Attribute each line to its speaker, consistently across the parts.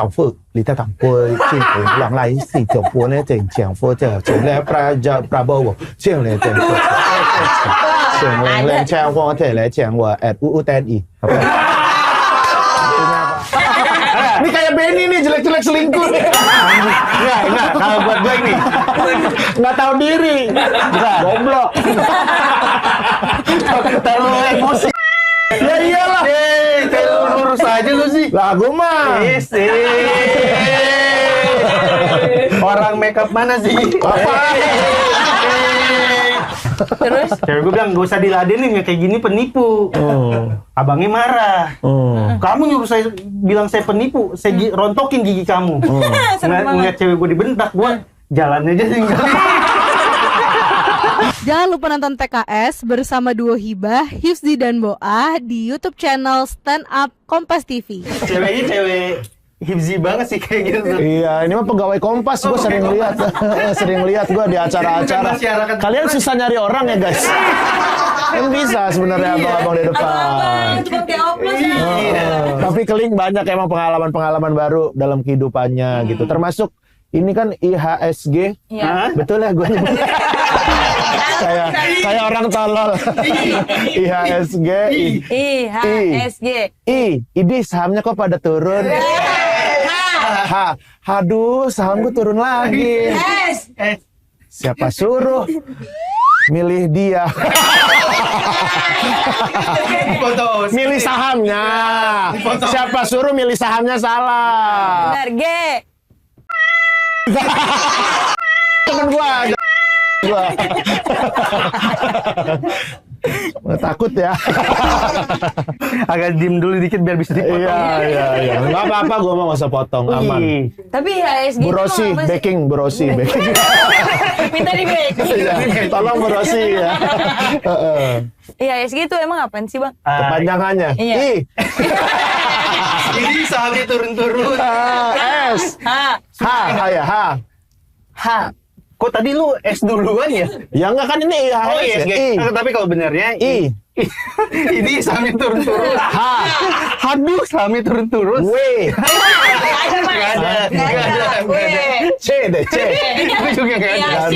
Speaker 1: 导父李太党波进步让来是总波呢正讲佛这从来Prabowo 进来正请来讲我这来讲我UU TNI ini kayak Benny nih jelek-jelek selingkuh nih. Enggak, kalau buat gue ini nggak tahu diri, goblok. Terlalu emosi. Ya iyalah.
Speaker 2: Terlalu lurus aja lu sih.
Speaker 1: Lah gue mah.
Speaker 2: Orang makeup mana sih?
Speaker 1: Apa?
Speaker 2: Terus cewek gue bilang gak usah diladenin ya kayak gini penipu. Abangnya marah. Kamu nyuruh saya bilang saya penipu, saya rontokin gigi kamu. Ngeliat cewek gue dibentak, gue jalan aja tinggal.
Speaker 3: Jangan lupa nonton TKS bersama duo Hibah, Hifzi dan Boah di YouTube channel Stand Up Kompas TV.
Speaker 2: Ceweknya cewek Hifzi banget sih kayak gitu.
Speaker 1: Iya, ini mah pegawai Kompas, gue sering lihat gue di acara-acara. Kalian susah nyari orang ya guys. Kan bisa sebenarnya abang-abang di depan. Tapi Keling banyak emang pengalaman-pengalaman baru dalam kehidupannya gitu. Termasuk ini kan IHSG.
Speaker 3: Iya.
Speaker 1: Betul ya gue nyebut. kayak orang tolol. IHSG.
Speaker 3: IHSG.
Speaker 1: Ini sahamnya kok pada turun. Aduh, saham gue turun lagi. Siapa suruh milih dia? Milih sahamnya. Siapa suruh milih sahamnya salah?
Speaker 3: Benar, G.
Speaker 1: Temen gua. Takut ya.
Speaker 2: Agak diem dulu dikit biar bisa dipotong.
Speaker 1: Iya. Nggak apa-apa, gue mau nggak usah potong, aman.
Speaker 3: Tapi IHSG
Speaker 1: Bu Rosi, backing.
Speaker 3: Minta di backing.
Speaker 1: Tolong Bu Rosi ya.
Speaker 3: IHSG itu emang apaan sih, Bang?
Speaker 1: Kepanjangannya.
Speaker 3: Iya.
Speaker 2: Ini sahamnya turun-turun.
Speaker 1: S. H.
Speaker 2: Kok tadi lu S duluan ya?
Speaker 1: Ya enggak kan ini IHSG.
Speaker 2: Oh iya, tapi kalau benernya
Speaker 1: I.
Speaker 2: Ini sahamnya turun-turun. Aduh, sahamnya turun-turun.
Speaker 1: W.
Speaker 2: Nggak ada.
Speaker 1: C deh, C.
Speaker 2: Itu juga nggak ada.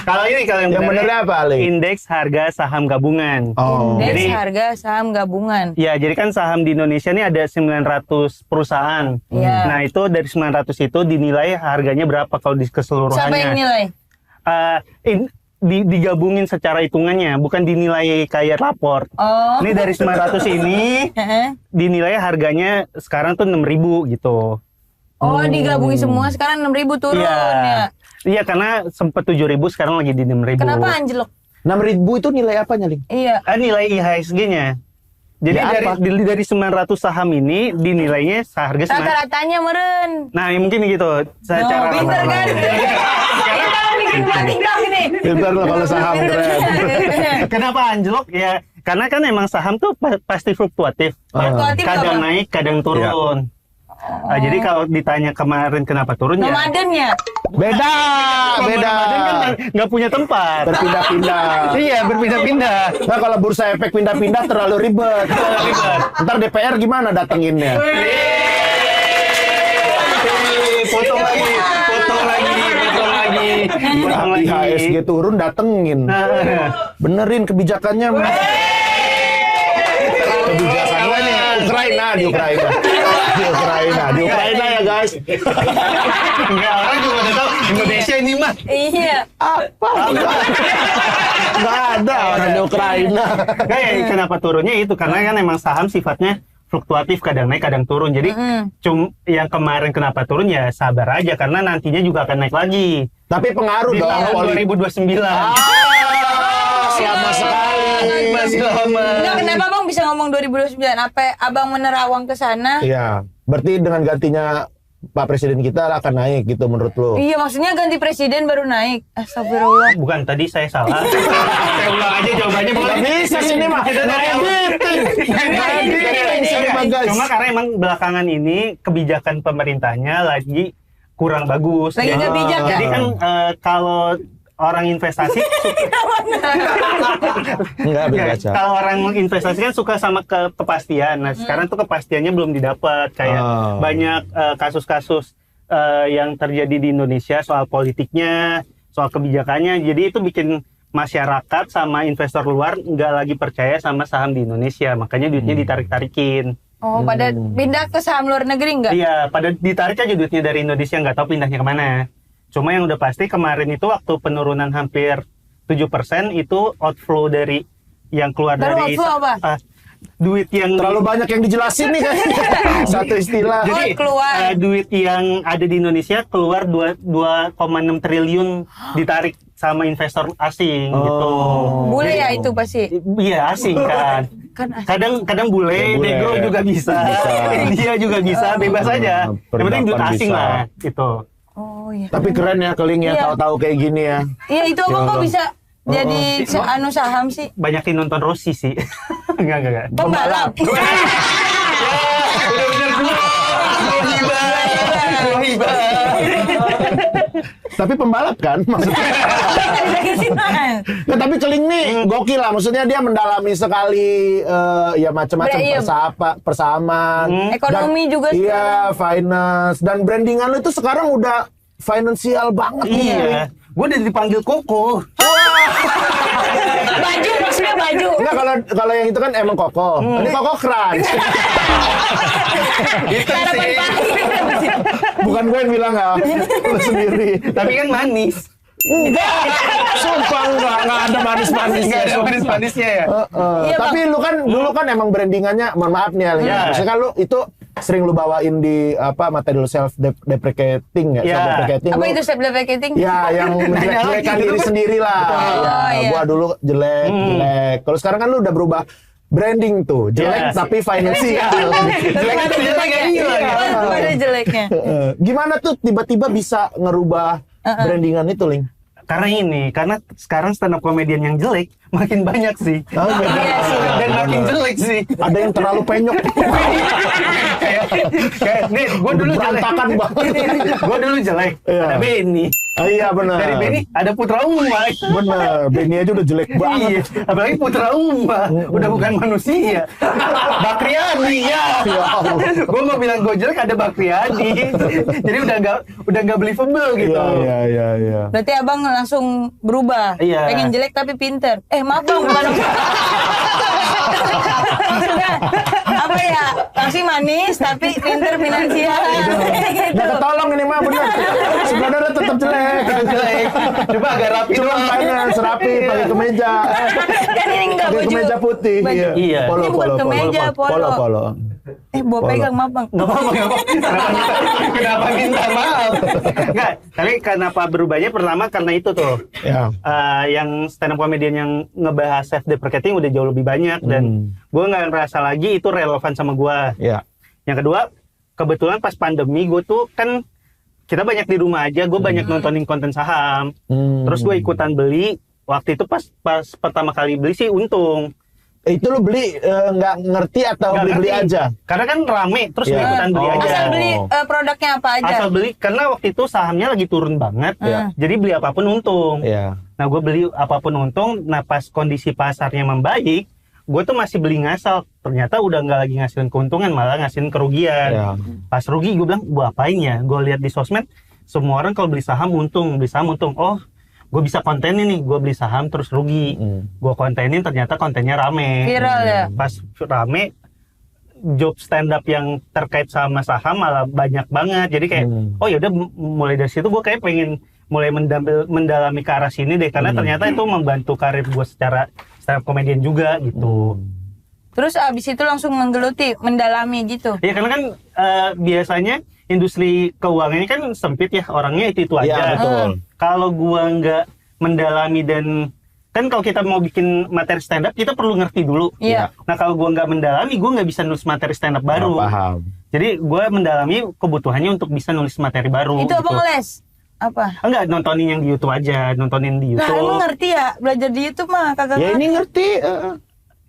Speaker 2: Kalau yang
Speaker 1: benernya apa, Ali?
Speaker 2: Indeks harga saham gabungan.
Speaker 3: Indeks
Speaker 2: Jadi,
Speaker 3: harga saham gabungan.
Speaker 2: ya, jadi kan saham di Indonesia ini ada 900 perusahaan.
Speaker 3: Iya.
Speaker 2: Nah, itu dari 900 itu dinilai harganya berapa kalau di keseluruhannya.
Speaker 3: Siapa yang nilai?
Speaker 2: Digabungin secara hitungannya, bukan dinilai kayak raport.
Speaker 3: Oh.
Speaker 2: Ini dari 900 ini dinilai harganya sekarang tuh 6.000 gitu.
Speaker 3: Oh, digabungin semua sekarang 6.000 turun ya.
Speaker 2: Iya, karena sempat 7.000 sekarang lagi di 6.000.
Speaker 3: Kenapa anjlok?
Speaker 1: 6.000 itu nilai apanya, Ling?
Speaker 3: Iya.
Speaker 2: Nilai IHSG-nya. Jadi dari 900 saham ini dinilainya seharga
Speaker 3: Rata-ratanya meren.
Speaker 2: Nah, mungkin gitu. Secara
Speaker 3: Pinter kan? Kita bikin TikTok ini.
Speaker 1: Pinter lah kalau saham keren.
Speaker 2: Kenapa anjlok? Ya, karena kan emang saham tuh pasti fluktuatif. Kadang naik, kadang turun. Nah, jadi kalau ditanya kemarin kenapa turun ya?
Speaker 3: Nomadennya.
Speaker 1: Beda.
Speaker 2: Nomaden kan nggak punya tempat.
Speaker 1: Berpindah-pindah.
Speaker 2: Iya, berpindah-pindah.
Speaker 1: Nah, kalau bursa efek pindah-pindah terlalu ribet. Ntar DPR gimana datenginnya?
Speaker 2: Potong lagi.
Speaker 1: IHSG turun datengin. Benerin kebijakannya. Kebijakannya nih di Ukraina ya guys.
Speaker 2: Enggak, orang juga udah tahu Indonesia ini mah.
Speaker 3: Iya.
Speaker 1: Apa? Nggak ada orang di Ukraina.
Speaker 2: Kenapa turunnya itu karena kan emang saham sifatnya fluktuatif, kadang naik kadang turun. Jadi yang kemarin kenapa turun ya sabar aja karena nantinya juga akan naik lagi.
Speaker 1: Tapi pengaruh
Speaker 2: di
Speaker 1: dong
Speaker 2: tahun 2029.
Speaker 1: Lama sekali.
Speaker 2: Masih lama.
Speaker 3: Enggak, kenapa Bang bisa ngomong 2029? Apa Abang menerawang ke sana?
Speaker 1: Iya. Berarti dengan gantinya Pak Presiden kita akan naik gitu menurut lo?
Speaker 3: Iya, maksudnya ganti presiden baru naik. Astagfirullah.
Speaker 2: Bukan, tadi saya salah. Saya ulang aja jawabannya.
Speaker 1: Bukan bisa sini mah.
Speaker 2: Cuma karena emang belakangan ini kebijakan pemerintahnya lagi kurang bagus.
Speaker 3: Lagi nggak bijak ya?
Speaker 2: Jadi kan kalau orang investasi
Speaker 1: Enggak beli
Speaker 2: ya,
Speaker 1: kaca.
Speaker 2: kalau orang investasi kan suka sama kepastian. Nah, sekarang tuh kepastiannya belum didapat. Kayak banyak kasus-kasus yang terjadi di Indonesia soal politiknya, soal kebijakannya. Jadi itu bikin masyarakat sama investor luar nggak lagi percaya sama saham di Indonesia. Makanya duitnya ditarik-tarikin.
Speaker 4: Oh, pada pindah ke saham luar negeri nggak?
Speaker 2: Iya, pada ditarik aja duitnya dari Indonesia, nggak tahu pindahnya kemana. Cuma yang udah pasti kemarin itu waktu penurunan hampir 7% itu outflow dari yang keluar dari
Speaker 4: outflow apa?
Speaker 2: Duit yang
Speaker 1: Terlalu banyak yang dijelasin nih kan. Satu istilah.
Speaker 2: jadi
Speaker 4: keluar.
Speaker 2: duit yang ada di Indonesia keluar 2,6 triliun ditarik sama investor asing gitu.
Speaker 4: Bule ya itu pasti.
Speaker 2: Iya, asing kan.
Speaker 4: Kan asing.
Speaker 2: Kadang bule,
Speaker 1: Ya, bule.
Speaker 2: negro juga bisa. Dia juga bisa, bebas aja. Yang penting duit
Speaker 1: Perdapan
Speaker 2: asing
Speaker 1: bisa.
Speaker 2: lah gitu.
Speaker 4: Oh iya.
Speaker 1: Tapi keren ya Keling ya,
Speaker 4: Iya.
Speaker 1: tahu-tahu kayak gini ya.
Speaker 4: Iya itu abang kok bisa jadi saham sih?
Speaker 2: Banyakin nonton Rossi sih. Enggak.
Speaker 4: Pembalap.
Speaker 2: Udah bener dua. Hibah.
Speaker 1: Tapi pembalap kan maksudnya. Nah, tapi Keling nih gokil lah, maksudnya dia mendalami sekali ya macam-macam
Speaker 4: Iya.
Speaker 1: persamaan.
Speaker 4: Ekonomi
Speaker 1: Dan-
Speaker 4: juga
Speaker 1: Iya, finance dan brandingan lu itu sekarang udah finansial banget nih.
Speaker 2: Iya. Gue udah dipanggil Koko.
Speaker 4: Baju maksudnya baju.
Speaker 1: Enggak, kalau yang itu kan emang Koko. Ini Koko Crunch.
Speaker 2: Itu sih.
Speaker 1: Bukan gue yang bilang ya, lu sendiri.
Speaker 2: Tapi kan manis.
Speaker 1: Enggak, sumpah enggak ada manis-manisnya.
Speaker 2: Enggak ada
Speaker 1: sumpah.
Speaker 2: manis-manisnya ya.
Speaker 4: Iya,
Speaker 1: Tapi lu kan dulu kan emang brandingannya, mohon maaf nih Alin.
Speaker 2: Iya.
Speaker 1: Maksudnya kan lu itu sering lu bawain di apa material self deprecating ya,
Speaker 2: Iya.
Speaker 1: self deprecating.
Speaker 4: Apa itu self deprecating?
Speaker 1: Ya, yang menjelek-jelekan diri sendiri lah. Ya,
Speaker 4: iya.
Speaker 1: gua dulu jelek. Kalau sekarang kan lu udah berubah branding tuh, jelek
Speaker 2: Iya.
Speaker 1: tapi finansial.
Speaker 2: Jelek itu jelek kayak gini lah.
Speaker 4: Oh, ada jeleknya.
Speaker 1: Gimana tuh tiba-tiba bisa ngerubah brandingan itu, Ling?
Speaker 2: Karena sekarang stand up comedian yang jelek makin banyak sih.
Speaker 1: Oh, beda.
Speaker 4: Iya sih.
Speaker 2: Dan makin jelek sih.
Speaker 1: Ada yang terlalu penyok.
Speaker 2: Kayak nih, gue dulu jelek.
Speaker 1: Berantakan banget.
Speaker 2: Gue dulu jelek.
Speaker 1: Iya.
Speaker 2: Ada Benny.
Speaker 1: Iya benar.
Speaker 2: Dari Benny ada Putra Uma.
Speaker 1: Bener, Benny aja udah jelek
Speaker 2: Iya,
Speaker 1: banget.
Speaker 2: apalagi Putra Uma. Udah bukan manusia. Bakriadi ya.
Speaker 1: Ya Allah.
Speaker 2: Gue mau bilang gue jelek ada Bakriadi. Jadi udah nggak believable gitu.
Speaker 1: Iya.
Speaker 4: Berarti abang langsung berubah.
Speaker 2: Iya.
Speaker 4: Pengen jelek tapi pinter. Maaf bang, bukan. Maksudnya apa ya? Masih manis tapi pinter finansial. Gitu.
Speaker 1: Nggak ketolong ini mah bener. Sebenarnya tetap jelek.
Speaker 2: Jelek. Coba agak rapi
Speaker 1: Cuma
Speaker 2: doang.
Speaker 1: finance rapi pakai kemeja.
Speaker 4: Kan ini enggak
Speaker 1: Pakai
Speaker 4: baju.
Speaker 1: kemeja putih.
Speaker 4: Baju.
Speaker 2: Iya.
Speaker 4: Ini bukan kemeja, polo. Bawa
Speaker 1: Polo.
Speaker 4: pegang maaf bang.
Speaker 2: Nggak apa-apa. Kenapa minta maaf? Nggak, tapi kenapa berubahnya pertama karena itu tuh.
Speaker 1: Ya.
Speaker 2: Yang stand up comedian yang ngebahas self deprecating udah jauh lebih banyak dan gue nggak ngerasa lagi itu relevan sama gue.
Speaker 1: Ya.
Speaker 2: Yang kedua, kebetulan pas pandemi gue tuh kan kita banyak di rumah aja, gue banyak nontonin konten saham. Terus gue ikutan beli. Waktu itu pas pertama kali beli sih untung.
Speaker 1: Itu lu beli nggak ngerti atau
Speaker 2: Nggak
Speaker 1: beli
Speaker 2: ngerti.
Speaker 1: aja?
Speaker 2: Karena kan rame, terus gue
Speaker 1: Iya.
Speaker 2: ikutan beli
Speaker 1: Oh.
Speaker 2: aja.
Speaker 4: Asal beli produknya apa aja.
Speaker 2: Asal beli, karena waktu itu sahamnya lagi turun banget.
Speaker 1: Iya.
Speaker 2: Jadi beli apapun untung.
Speaker 1: Iya.
Speaker 2: Nah gue beli apapun untung, nah pas kondisi pasarnya membaik, gue tuh masih beli ngasal. Ternyata udah nggak lagi ngasilin keuntungan, malah ngasilin kerugian.
Speaker 1: Iya.
Speaker 2: Pas rugi gue bilang, gue apain ya? Gue lihat di sosmed, semua orang kalau beli saham untung. Oh, gue bisa kontenin nih, gue beli saham terus rugi. Gue kontenin, ternyata kontennya rame.
Speaker 4: Viral ya.
Speaker 2: Pas rame, job stand up yang terkait sama saham malah banyak banget. Jadi kayak, oh yaudah mulai dari situ gue kayak pengen mulai mendalami ke arah sini deh. Karena ternyata itu membantu karir gue secara stand up comedian juga gitu.
Speaker 4: Terus abis itu langsung menggeluti, mendalami gitu.
Speaker 2: Ya karena kan biasanya industri keuangan ini kan sempit ya, orangnya itu aja.
Speaker 1: Iya, betul.
Speaker 2: Kalau gua nggak mendalami dan kan kalau kita mau bikin materi stand up kita perlu ngerti dulu.
Speaker 4: Iya.
Speaker 2: Nah kalau gua nggak mendalami, gua nggak bisa nulis materi stand up baru.
Speaker 1: Nggak paham.
Speaker 2: Jadi gua mendalami kebutuhannya untuk bisa nulis materi baru.
Speaker 4: Itu abang les? Apa?
Speaker 2: Enggak, nontonin yang di YouTube aja, nontonin di
Speaker 4: Nah,
Speaker 2: YouTube.
Speaker 4: emang ngerti ya? Belajar di YouTube mah kagak
Speaker 1: Ya
Speaker 4: ngerti.
Speaker 1: ini ngerti.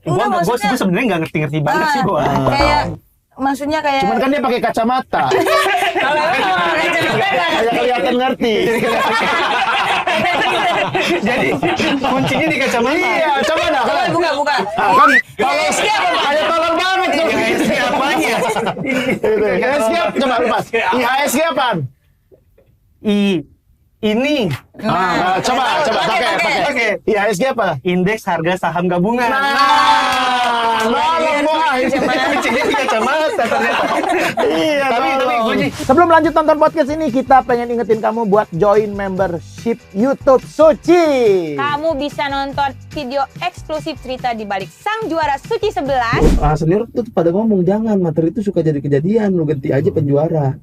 Speaker 4: Enggak,
Speaker 2: Gua
Speaker 4: maksudnya-
Speaker 2: sebenarnya nggak ngerti-ngerti banget sih gua.
Speaker 4: Kayak maksudnya kayak
Speaker 1: Cuman kan dia pakai kacamata.
Speaker 4: kalau emang belajar juga nggak
Speaker 1: Kayak
Speaker 4: ngerti.
Speaker 1: kelihatan ngerti.
Speaker 2: Jadi kuncinya di kacamata.
Speaker 1: Iya, coba dah.
Speaker 4: Buka.
Speaker 1: Kan
Speaker 4: IHSG apa, Bang?
Speaker 1: kayak tolong banget tuh.
Speaker 2: IHSG apanya?
Speaker 1: IHSG coba lepas. IHSG apaan?
Speaker 2: Ini
Speaker 1: Coba pakai. IHSG apa?
Speaker 2: indeks harga saham gabungan.
Speaker 1: Nolong boah.
Speaker 2: Kuncinya di kacamata ternyata.
Speaker 1: Iya,
Speaker 2: Tapi gue sih
Speaker 1: sebelum lanjut nonton podcast ini, kita pengen ingetin kamu buat join membership YouTube Suci.
Speaker 4: Kamu bisa nonton video eksklusif cerita di balik sang juara Suci 11.
Speaker 5: Senior tuh pada ngomong jangan materi itu suka jadi kejadian, lu ganti aja penjuara.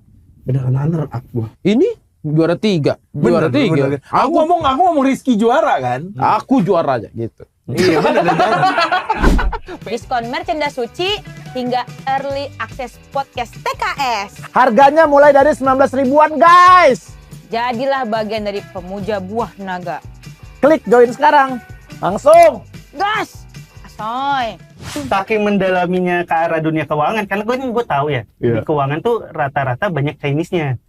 Speaker 5: Beneran runner up gua.
Speaker 6: Ini juara 3. Juara 3.
Speaker 5: Aku ngomong Rizky juara kan?
Speaker 6: Aku juara aja gitu.
Speaker 5: Iya bener.
Speaker 4: Diskon merchandise Suci hingga early access podcast TKS.
Speaker 1: Harganya mulai dari 19 ribuan, guys.
Speaker 4: Jadilah bagian dari pemuja buah naga.
Speaker 1: Klik join sekarang. Langsung.
Speaker 4: Gas! Asoy.
Speaker 2: saking mendalaminya ke arah dunia keuangan, karena gue tahu ya, di keuangan tuh rata-rata banyak Chinese-nya.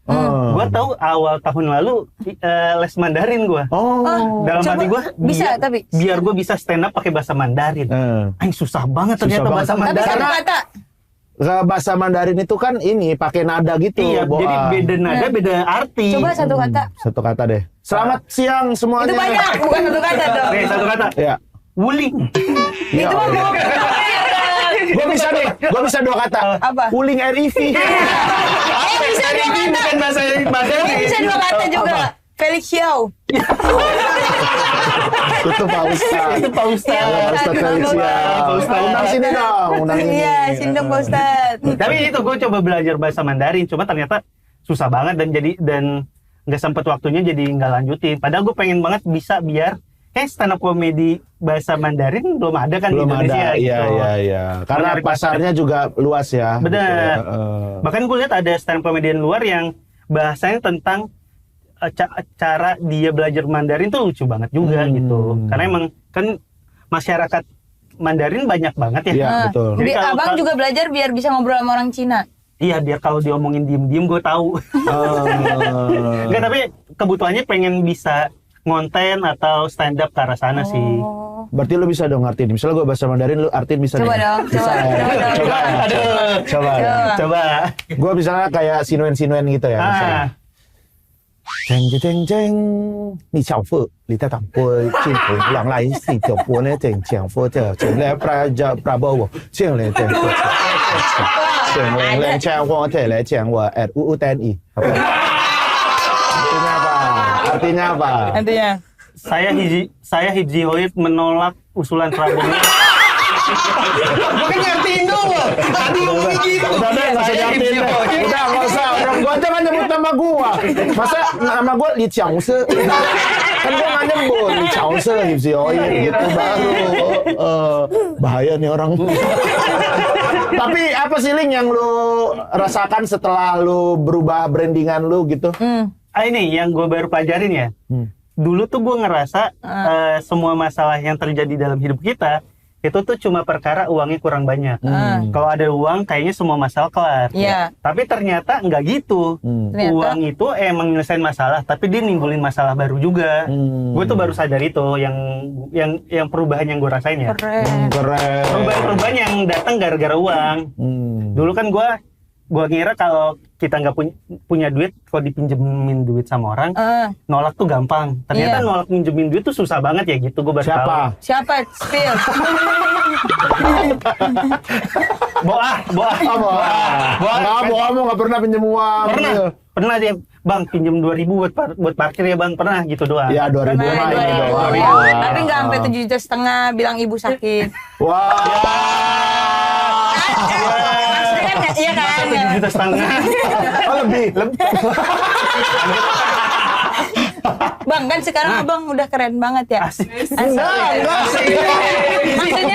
Speaker 2: Gue tahu awal tahun lalu les Mandarin gue. Dalam hati gue
Speaker 4: bisa tapi
Speaker 2: biar gue bisa stand up pakai bahasa Mandarin. Susah banget ternyata bahasa Mandarin.
Speaker 4: Tapi satu kata.
Speaker 1: Bahasa Mandarin itu kan ini pakai nada gitu.
Speaker 2: Iya, jadi beda nada, beda arti.
Speaker 4: Coba satu kata.
Speaker 1: Satu kata deh. Selamat siang semuanya.
Speaker 4: Itu banyak, bukan satu kata dong.
Speaker 2: Oke, satu kata.
Speaker 1: Ya.
Speaker 2: Wuling.
Speaker 4: Itu mah mau.
Speaker 1: Gue bisa deh, gue bisa dua kata.
Speaker 4: Apa?
Speaker 1: Wuling RIV.
Speaker 4: Bisa dua kata.
Speaker 2: Bukan bahasa Mandarin.
Speaker 4: Bisa dua kata juga. Felix Xiao.
Speaker 1: Itu Pak Ustaz.
Speaker 2: Itu Pak Ustaz.
Speaker 1: Pak Ustaz Felix ya.
Speaker 2: Pak Ustaz.
Speaker 1: Undang sini dong, undang ini.
Speaker 4: Iya, sini dong Pak Ustaz.
Speaker 2: Tapi itu gue coba belajar bahasa Mandarin, cuma ternyata susah banget dan nggak sempet waktunya jadi nggak lanjutin. Padahal gue pengen banget bisa biar kayak stand up comedy bahasa Mandarin belum ada kan
Speaker 1: Belum
Speaker 2: di Indonesia
Speaker 1: ada,
Speaker 2: gitu.
Speaker 1: iya. Karena
Speaker 2: Menarik
Speaker 1: pasarnya juga luas ya.
Speaker 2: Benar.
Speaker 1: Gitu.
Speaker 2: Bahkan gue lihat ada stand up comedian luar yang bahasanya tentang cara dia belajar Mandarin tuh lucu banget juga gitu. Karena emang kan masyarakat Mandarin banyak banget ya.
Speaker 1: Iya, betul.
Speaker 2: Jadi kalau-
Speaker 4: Abang juga belajar biar bisa ngobrol sama orang Cina.
Speaker 2: Iya, biar kalau diomongin diem-diem gue tahu. Enggak, tapi kebutuhannya pengen bisa ngonten atau stand up ke arah sana sih.
Speaker 1: Berarti lu bisa dong artiin. Misalnya gue bahasa Mandarin, lu artiin bisa
Speaker 4: Coba
Speaker 1: nih.
Speaker 4: dong,
Speaker 1: Bisa
Speaker 4: coba,
Speaker 1: ya?
Speaker 4: coba dong.
Speaker 1: Coba ya? Coba ya?
Speaker 2: Coba.
Speaker 1: Gue misalnya kayak sinuen-sinuen gitu ya. Misalnya. Jeng jeng jeng jeng, 你小父，你在党波进步，让来是就波呢，正讲佛着，从来Prabowo，进来正过去，进来讲我再来讲我UU TNI， artinya apa? Artinya apa?
Speaker 4: Nantinya.
Speaker 2: Saya Hibzi Hoib menolak usulan Prabowo. Bukan ngertiin dulu. Tadi ngomongnya gitu.
Speaker 1: Udah deh, nggak usah diartiin deh. Udah, nggak usah. Orang gua aja nggak nyebut nama gua. Masa nama gua Li Qiaose? Kan gua nggak nyebut Li Qiaose, Hibzi Hoib gitu baru. Bahaya nih orang. Tapi apa sih Ling yang lu rasakan setelah lu berubah brandingan lu gitu?
Speaker 2: Ini yang gue baru pelajarin ya. Dulu tuh gue ngerasa semua masalah yang terjadi dalam hidup kita itu tuh cuma perkara uangnya kurang banyak. Kalau ada uang kayaknya semua masalah kelar.
Speaker 4: Iya.
Speaker 2: Tapi ternyata nggak gitu.
Speaker 4: Ternyata?
Speaker 2: Uang itu emang nyelesain masalah, tapi dia nimbulin masalah baru juga. Gue tuh baru sadar itu yang perubahan yang gue rasain ya.
Speaker 4: Keren.
Speaker 1: Keren.
Speaker 2: Perubahan yang datang gara-gara uang. Dulu kan gue ngira kalau kita nggak punya duit, kalau dipinjemin duit sama orang, nolak tuh gampang. Ternyata
Speaker 4: Iya.
Speaker 2: nolak minjemin duit tuh susah banget ya gitu. Gue baru tahu.
Speaker 1: Siapa?
Speaker 4: Siapa? Spill.
Speaker 2: Boah.
Speaker 1: Kamu nggak pernah pinjam uang.
Speaker 2: Pernah dia, Bang, pinjem 2.000 buat parkir ya Bang, pernah gitu doang.
Speaker 1: Ya 2000 mah ini doang.
Speaker 4: Tapi nggak sampai 7,5 juta bilang ibu sakit.
Speaker 1: Wah.
Speaker 4: Maksudnya kan, iya kan?
Speaker 2: 7,5 juta.
Speaker 1: Oh, lebih.
Speaker 4: Bang, kan sekarang abang udah keren banget ya.
Speaker 2: Asik.
Speaker 4: Maksudnya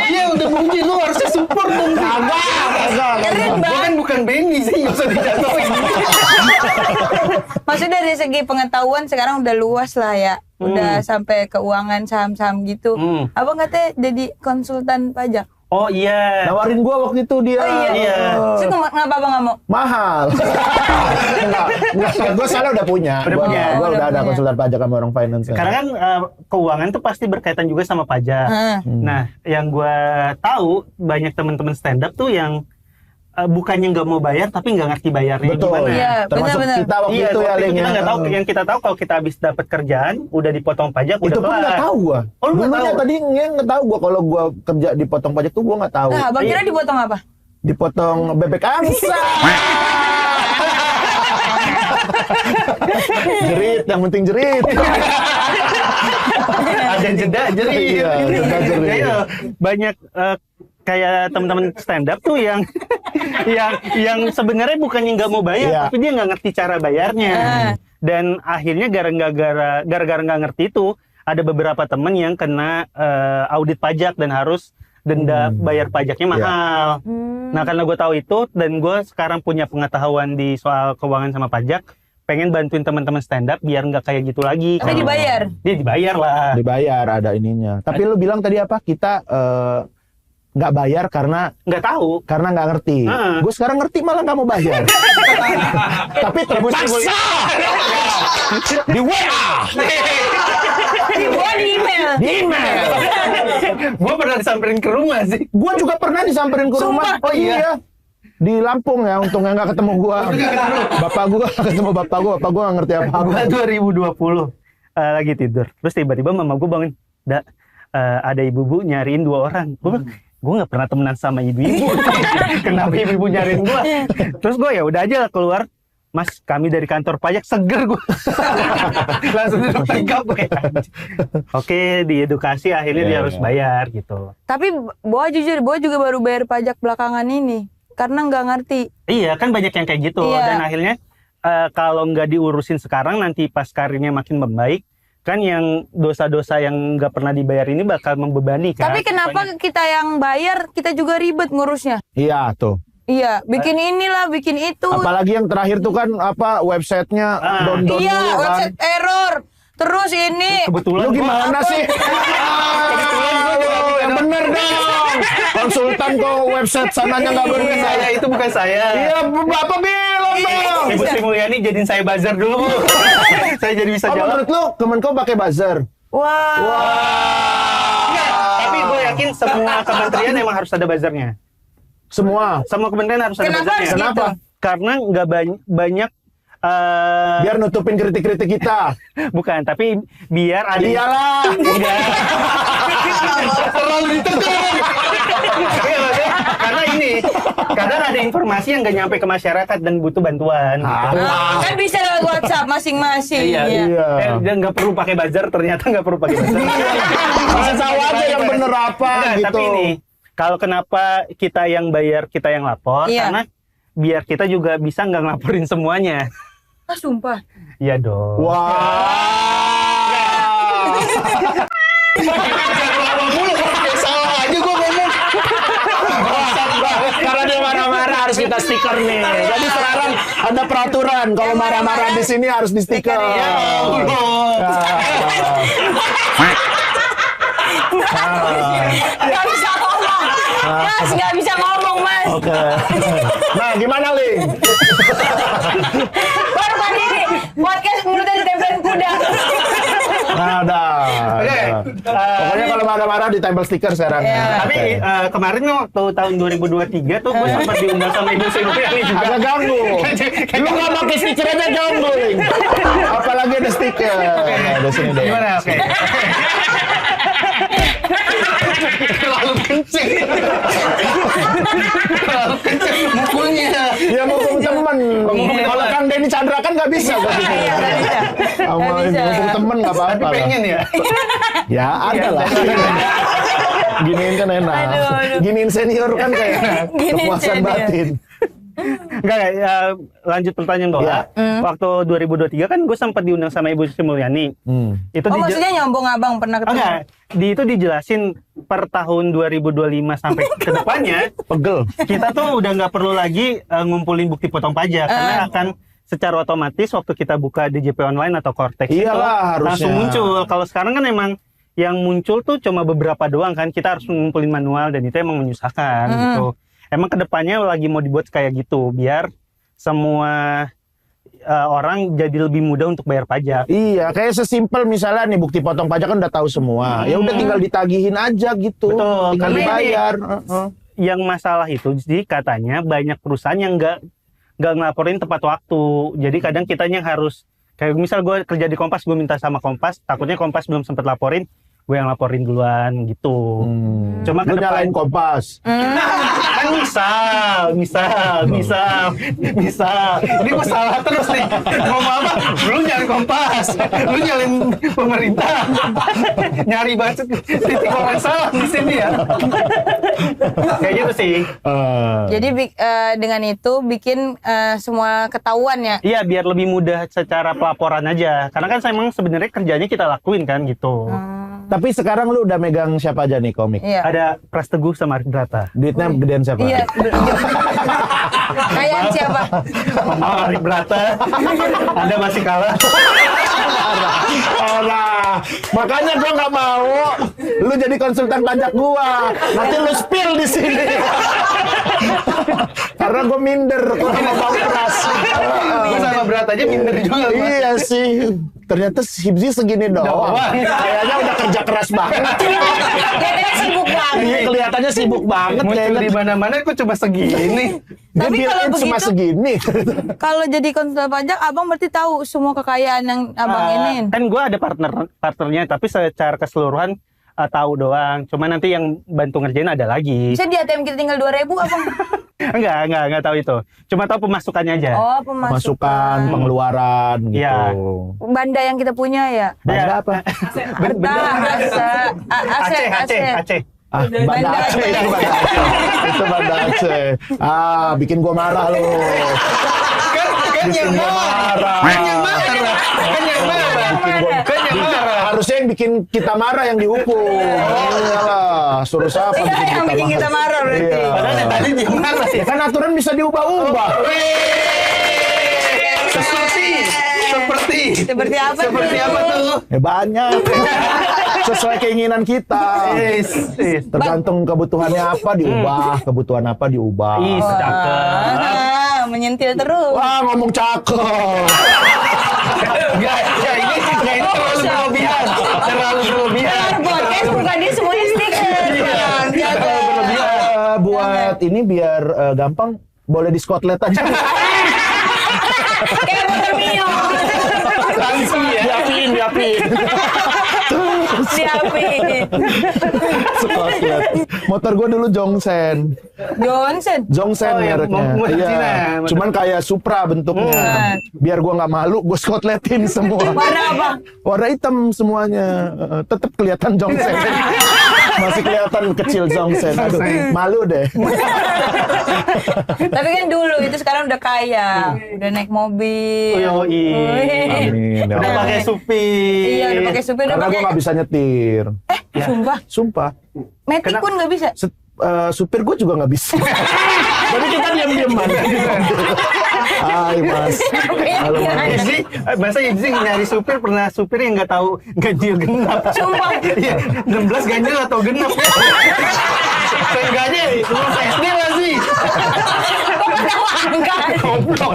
Speaker 2: Dia udah muji, lu harusnya support dong.
Speaker 4: keren banget.
Speaker 2: Bukan Benny sih, nggak usah dijatuhin.
Speaker 4: Maksudnya dari segi pengetahuan sekarang udah luas lah ya. Udah sampai keuangan saham-saham gitu. Abang katanya jadi konsultan pajak.
Speaker 2: Oh iya.
Speaker 1: Nawarin gua waktu itu dia.
Speaker 4: Oh iya.
Speaker 2: Iya.
Speaker 4: Terus ngapa abang nggak mau?
Speaker 1: Mahal. Enggak. Nggak, gue salah udah punya.
Speaker 2: Udah punya.
Speaker 1: Gue udah ada
Speaker 4: punya.
Speaker 1: konsultan pajak sama orang finance.
Speaker 2: Karena kan keuangan tuh pasti berkaitan juga sama pajak. Nah, yang gue tahu banyak teman-teman stand up tuh yang bukannya nggak mau bayar tapi nggak ngerti bayarnya
Speaker 1: Betul.
Speaker 2: gimana.
Speaker 4: Iya,
Speaker 1: Termasuk
Speaker 4: benar-benar.
Speaker 1: kita waktu
Speaker 2: Iya,
Speaker 1: itu ya,
Speaker 2: waktu
Speaker 1: Ling.
Speaker 2: kita
Speaker 1: ya.
Speaker 2: nggak tahu. Yang kita tahu kalau kita habis dapat kerjaan, udah dipotong pajak,
Speaker 1: Itu
Speaker 2: udah
Speaker 1: pun nggak
Speaker 2: kelar.
Speaker 1: tahu gua.
Speaker 2: Oh, lu nggak
Speaker 1: Dulunya
Speaker 2: tahu?
Speaker 1: tadi nggak tahu gua kalau gua kerja dipotong pajak tuh gua nggak tahu.
Speaker 4: Nah, Abang kira dipotong apa?
Speaker 1: Dipotong bebek angsa. Jerit, yang penting jerit.
Speaker 2: Ada jeda jadi
Speaker 1: Iya, jeda jerit.
Speaker 2: Iya, banyak kayak teman-teman stand up tuh yang yang sebenarnya bukannya nggak mau bayar
Speaker 1: Iya.
Speaker 2: tapi dia nggak ngerti cara bayarnya dan akhirnya gara-gara nggak ngerti itu ada beberapa temen yang kena audit pajak dan harus denda bayar pajaknya mahal. Nah karena gue tahu itu dan gue sekarang punya pengetahuan di soal keuangan sama pajak, pengen bantuin teman-teman stand up biar nggak kayak gitu lagi.
Speaker 4: Tapi dibayar.
Speaker 2: Dia dibayar lah.
Speaker 1: Dibayar ada ininya. Tapi lu bilang tadi apa? Kita nggak bayar karena
Speaker 2: Nggak tahu.
Speaker 1: nggak ngerti. Gue sekarang ngerti malah nggak mau bayar. Tapi terpaksa di WA,
Speaker 4: Gua di email.
Speaker 1: di email.
Speaker 2: Gue pernah disamperin ke rumah sih.
Speaker 1: Gue juga pernah disamperin ke rumah.
Speaker 4: Sumpah?
Speaker 1: Oh iya. Di Lampung ya, untungnya nggak ketemu gua. Bapak gua ketemu bapak gua nggak ngerti apa-apa.
Speaker 2: Gua 2020 lagi tidur. Terus tiba-tiba mama gue bangun, ada ibu-ibu nyariin 2 orang. Gue bilang, gue nggak pernah temenan sama ibu-ibu. Kenapa ibu-ibu nyariin gue? Terus gue ya udah aja keluar. Mas, kami dari kantor pajak, seger gue. Langsung duduk tegak gue. Oke, diedukasi akhirnya dia harus bayar gitu.
Speaker 4: Tapi Boa jujur, Boa juga baru bayar pajak belakangan ini karena nggak ngerti.
Speaker 2: Iya, kan banyak yang kayak gitu.
Speaker 4: Iya.
Speaker 2: Dan akhirnya kalau nggak diurusin sekarang, nanti pas karirnya makin membaik, kan yang dosa-dosa yang nggak pernah dibayar ini bakal membebani kan.
Speaker 4: Tapi kenapa kita yang bayar kita juga ribet ngurusnya?
Speaker 1: Iya tuh.
Speaker 4: Iya, bikin inilah, bikin itu.
Speaker 1: Apalagi yang terakhir tuh kan apa websitenya down
Speaker 4: Iya,
Speaker 1: dulu kan.
Speaker 4: website error. Terus ini
Speaker 2: Kebetulan
Speaker 1: Lu gimana
Speaker 2: gua-
Speaker 1: sih? Yang bener dong. Konsultan kok website sananya nggak
Speaker 2: Bukan
Speaker 1: bener.
Speaker 2: saya, itu bukan saya.
Speaker 1: Iya, Bapak bilang dong.
Speaker 2: Ibu Sri Mulyani jadiin saya buzzer dulu. Saya jadi bisa
Speaker 1: Oh,
Speaker 2: jawab.
Speaker 1: menurut lu Kemenko pakai buzzer?
Speaker 4: wah.
Speaker 2: Enggak, tapi gue yakin semua kementerian emang harus ada buzzernya.
Speaker 1: Semua.
Speaker 2: Semua kementerian harus ada
Speaker 4: Kenapa
Speaker 2: buzzernya.
Speaker 4: harus gitu?
Speaker 2: Karena nggak banyak
Speaker 1: Biar nutupin kritik-kritik kita.
Speaker 2: bukan, tapi biar ada
Speaker 1: Iyalah.
Speaker 2: Enggak. Terlalu ditekan. Iya, maksudnya, karena ini kadang ada informasi yang nggak nyampe ke masyarakat dan butuh bantuan. Gitu.
Speaker 4: Kan bisa lewat WhatsApp masing-masing.
Speaker 2: Iya.
Speaker 1: Iya.
Speaker 2: Dan nggak perlu pakai buzzer, ternyata nggak perlu pakai buzzer.
Speaker 1: Kasih tahu aja yang bener apa
Speaker 2: Enggak,
Speaker 1: gitu.
Speaker 2: Tapi ini, kalau kenapa kita yang bayar, kita yang lapor,
Speaker 4: Iya.
Speaker 2: karena biar kita juga bisa nggak ngelaporin semuanya.
Speaker 4: Ah, sumpah.
Speaker 2: Iya dong.
Speaker 1: Wah. Salah aja gua ngomong. Karena dia marah-marah harus kita stiker nih. Jadi sekarang ada peraturan kalau marah-marah di sini harus di stiker.
Speaker 2: Ya
Speaker 4: Nggak bisa ngomong. Mas, nggak bisa ngomong, Mas.
Speaker 1: Oke. Nah, gimana, Ling?
Speaker 4: Baru tadi nih, podcast mulutnya ditempelin kuda.
Speaker 1: Nah, dah.
Speaker 2: Oke.
Speaker 1: Pokoknya kalau marah-marah ditempel stiker sekarang.
Speaker 4: Iya.
Speaker 2: Tapi kemarin waktu tahun 2023 tuh gue sempat diundang sama Ibu Sri Mulyani juga.
Speaker 1: Agak ganggu. Lu nggak pakai stiker aja ganggu, Ling. Apalagi ada stiker. Nah, ada sini deh.
Speaker 2: Gimana? Oke. Terlalu kenceng. Terlalu kenceng mukulnya.
Speaker 1: Ya mumpung temen. Kalau Kang Denny Chandra kan nggak bisa.
Speaker 4: Iya, nggak bisa.
Speaker 1: Sama
Speaker 4: Nggak bisa.
Speaker 1: mumpung temen nggak
Speaker 2: Tapi
Speaker 1: apa-apa lah.
Speaker 2: pengen ya.
Speaker 1: Ya ada lah. Giniin kan enak.
Speaker 4: Aduh.
Speaker 1: Giniin senior kan kayak
Speaker 4: Giniin
Speaker 1: kepuasan
Speaker 4: senior.
Speaker 1: batin.
Speaker 2: Enggak, lanjut pertanyaan Bola.
Speaker 1: Ya.
Speaker 2: Waktu 2023 kan gue sempat diundang sama Ibu Sri Mulyani. Itu
Speaker 4: Oh, maksudnya nyombong abang pernah ketemu?
Speaker 2: enggak, itu dijelasin per tahun 2025 sampai ke depannya
Speaker 1: Pegel.
Speaker 2: kita tuh udah nggak perlu lagi ngumpulin bukti potong pajak karena akan secara otomatis waktu kita buka DJP online atau Cortex itu
Speaker 1: Iyalah, harusnya.
Speaker 2: langsung muncul. Kalau sekarang kan emang yang muncul tuh cuma beberapa doang kan, kita harus ngumpulin manual dan itu emang menyusahkan gitu. Emang kedepannya lagi mau dibuat kayak gitu biar semua orang jadi lebih mudah untuk bayar pajak.
Speaker 1: Iya, kayak sesimpel misalnya nih bukti potong pajak kan udah tahu semua. Ya udah tinggal ditagihin aja gitu.
Speaker 2: Betul.
Speaker 1: Tinggal
Speaker 2: Karena
Speaker 1: dibayar.
Speaker 2: Yang masalah itu, jadi katanya banyak perusahaan yang nggak ngelaporin tepat waktu. Jadi kadang kitanya yang harus, kayak misal gue kerja di Kompas, gue minta sama Kompas, takutnya Kompas belum sempat laporin, gue yang laporin duluan gitu. Cuma
Speaker 1: Lu nyalain Kompas.
Speaker 2: kan misal. Ini gue salah terus nih. Ngomong apa? Lu nyari Kompas, lu nyalin pemerintah, nyari banget titik orang salah di sini ya. Kayak gitu sih.
Speaker 4: Jadi dengan itu bikin semua ketahuan ya.
Speaker 2: Iya, biar lebih mudah secara pelaporan aja. Karena kan emang sebenarnya kerjanya kita lakuin kan gitu.
Speaker 1: Tapi sekarang lu udah megang siapa aja nih komik?
Speaker 4: Iya.
Speaker 2: Ada Pras Teguh sama Arif Brata.
Speaker 1: Duitnya gedean siapa?
Speaker 4: Iya. Kayak siapa?
Speaker 2: Arif Brata. Anda masih kalah.
Speaker 1: Orang. Makanya gua nggak mau lu jadi konsultan pajak gua. Nanti lu spill di sini. Karena gua minder kalau sama Bang Pras.
Speaker 2: Gue sama Brata aja minder juga.
Speaker 1: Iya sih. Ternyata Hibzi segini doang. Kayaknya udah kerja keras banget.
Speaker 4: Kayaknya sibuk banget.
Speaker 1: Iya, kelihatannya sibuk banget
Speaker 2: Muncul
Speaker 1: kayaknya.
Speaker 2: di mana-mana kok cuma segini.
Speaker 4: Tapi kalau
Speaker 1: cuma
Speaker 4: begitu-
Speaker 1: segini.
Speaker 4: Kalau jadi konsultan pajak, abang berarti tahu semua kekayaan yang abang ini.
Speaker 2: Kan gue ada partnernya, tapi secara keseluruhan tahu doang. Cuma nanti yang bantu ngerjain ada lagi.
Speaker 4: Bisa di ATM kita tinggal 2.000 abang.
Speaker 2: Enggak tahu itu. Cuma tahu pemasukannya aja.
Speaker 4: Oh,
Speaker 1: Masukan, pengeluaran gitu.
Speaker 2: Iya.
Speaker 4: Banda yang kita punya ya.
Speaker 1: Banda apa?
Speaker 2: Aceh.
Speaker 1: Ah, Banda
Speaker 4: Banda
Speaker 1: Aceh.
Speaker 4: Aceh.
Speaker 1: Banda Aceh. Itu Banda Aceh. Ah, bikin gua marah lu.
Speaker 2: Kan yang marah.
Speaker 1: Harusnya yang bikin kita marah yang dihukum. Iyalah, suruh siapa
Speaker 4: Iya, yang bikin kita marah berarti.
Speaker 1: Iya.
Speaker 2: Padahal yang tadi dia marah ya.
Speaker 1: Kan aturan bisa diubah-ubah.
Speaker 4: Seperti apa?
Speaker 2: Seperti apa tuh?
Speaker 1: Ya banyak. Sesuai keinginan kita. Tergantung kebutuhannya apa diubah, kebutuhan apa diubah.
Speaker 2: Ih, cakep.
Speaker 4: Menyentil terus.
Speaker 1: Wah, ngomong cakep.
Speaker 2: Enggak, ini terlalu berlebihan. Terlalu berlebihan.
Speaker 4: Podcast bukan dia semuanya stiker.
Speaker 1: Buat ini biar gampang, boleh di Scotland aja.
Speaker 4: Kayak motor Mio.
Speaker 2: Langsung ya.
Speaker 1: Diapin.
Speaker 4: Diapin.
Speaker 1: Scotland. Motor gue dulu Jongsen.
Speaker 4: Johnson.
Speaker 2: Oh, yang
Speaker 1: mereknya.
Speaker 2: mau
Speaker 1: Iya.
Speaker 2: Cina.
Speaker 1: Cuman kayak Supra bentuknya. Biar gue nggak malu, gue Scotlandin semua.
Speaker 4: Warna apa?
Speaker 1: Warna hitam semuanya. Tetap kelihatan Jongsen. Masih kelihatan kecil Jongsen. Aduh, malu deh.
Speaker 4: Tapi kan dulu itu sekarang udah kaya, udah naik mobil.
Speaker 2: Yoi.
Speaker 1: Amin. ya
Speaker 2: Udah
Speaker 1: Allah.
Speaker 2: pakai supir.
Speaker 4: Iya, udah pakai supir, udah
Speaker 1: Karena gue
Speaker 4: pakai.
Speaker 1: nggak bisa nyetir.
Speaker 4: Sumpah,
Speaker 1: Sumpah.
Speaker 4: metik pun nggak bisa.
Speaker 1: Supir gue juga nggak bisa. Jadi kita diam-diaman. Hai mas. Halo mas.
Speaker 2: Ibzi, masa Ibzi nyari supir, pernah supir yang nggak tahu ganjil genap.
Speaker 4: Sumpah.
Speaker 2: Iya, 16 ganjil atau genap. Seenggaknya lu SD lah sih. Goblok.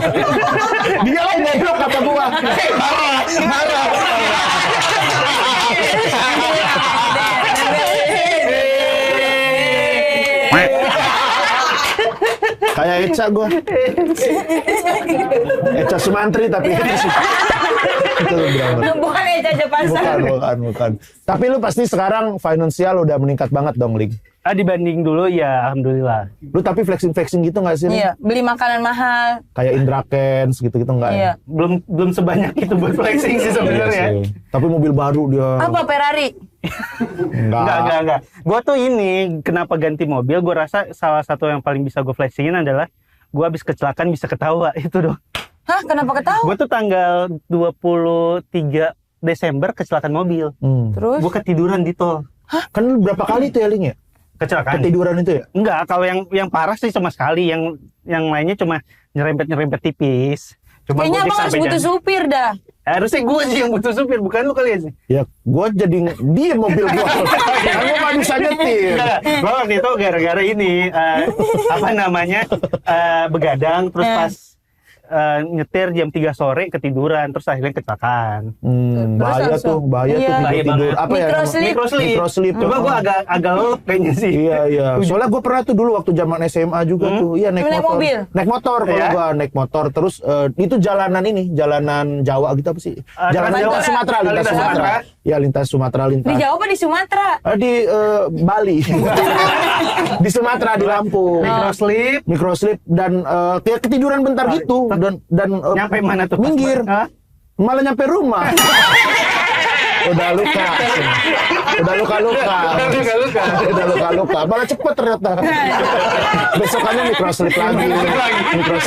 Speaker 1: Dia lah goblok kata gua.
Speaker 2: Marah.
Speaker 1: Kayak Eca gua. Eca Sumantri tapi itu drama.
Speaker 4: Bukan Eca Jepasan.
Speaker 1: Bukan. Tapi lu pasti sekarang finansial udah meningkat banget dong, Ling.
Speaker 2: Dibanding dulu ya alhamdulillah.
Speaker 1: Lu tapi flexing gitu nggak sih? Ling?
Speaker 4: Iya, beli makanan mahal.
Speaker 1: Kayak Indra Kens gitu nggak
Speaker 4: Iya.
Speaker 1: ya?
Speaker 2: Belum sebanyak itu buat flexing sih sebenarnya.
Speaker 1: Iya sih. Tapi mobil baru dia.
Speaker 4: Apa Ferrari?
Speaker 2: Enggak. Gue tuh ini kenapa ganti mobil? Gue rasa salah satu yang paling bisa gue flexingin adalah gue habis kecelakaan bisa ketawa itu dong.
Speaker 4: Hah, kenapa ketawa?
Speaker 2: Gue tuh tanggal 23 Desember kecelakaan mobil.
Speaker 4: Terus?
Speaker 2: Gue ketiduran di tol.
Speaker 1: Kan lu berapa kali tuh ya, Ling ya?
Speaker 2: Kecelakaan.
Speaker 1: Ketiduran itu ya?
Speaker 2: Enggak, kalau yang parah sih sama sekali. Yang lainnya cuma nyerempet tipis. Cuma
Speaker 4: Kayaknya
Speaker 2: Gojek
Speaker 4: abang harus
Speaker 2: sampai
Speaker 4: butuh
Speaker 2: Janji.
Speaker 4: supir dah.
Speaker 2: Harusnya gue sih yang butuh supir, bukan lu kali ya sih.
Speaker 1: Ya, gua jadi dia mobil gua. Kan gua nggak bisa nyetir.
Speaker 2: Gue waktu itu gara-gara ini apa namanya begadang terus pas nyetir jam 3 sore ketiduran terus akhirnya kecelakaan.
Speaker 1: Bahaya tuh tidur. Apa ya? Microsleep.
Speaker 2: Coba gua agak lelep kayaknya sih.
Speaker 1: Iya. Soalnya gua pernah tuh dulu waktu zaman SMA juga tuh. Iya, naik motor.
Speaker 4: Mobil.
Speaker 1: Naik motor kalau gua naik motor terus itu jalanan Jawa gitu apa sih? Jalan lintas Sumatera. Ya, lintas Sumatera.
Speaker 4: Di Jawa apa di Sumatera?
Speaker 1: Di Bali. Di Sumatera di Lampung. Microsleep dan kayak ketiduran bentar gitu dan
Speaker 2: nyampe mana tuh?
Speaker 1: Minggir. Malah nyampe rumah. Udah luka. Malah cepet ternyata. Besokannya microsleep lagi. Terus.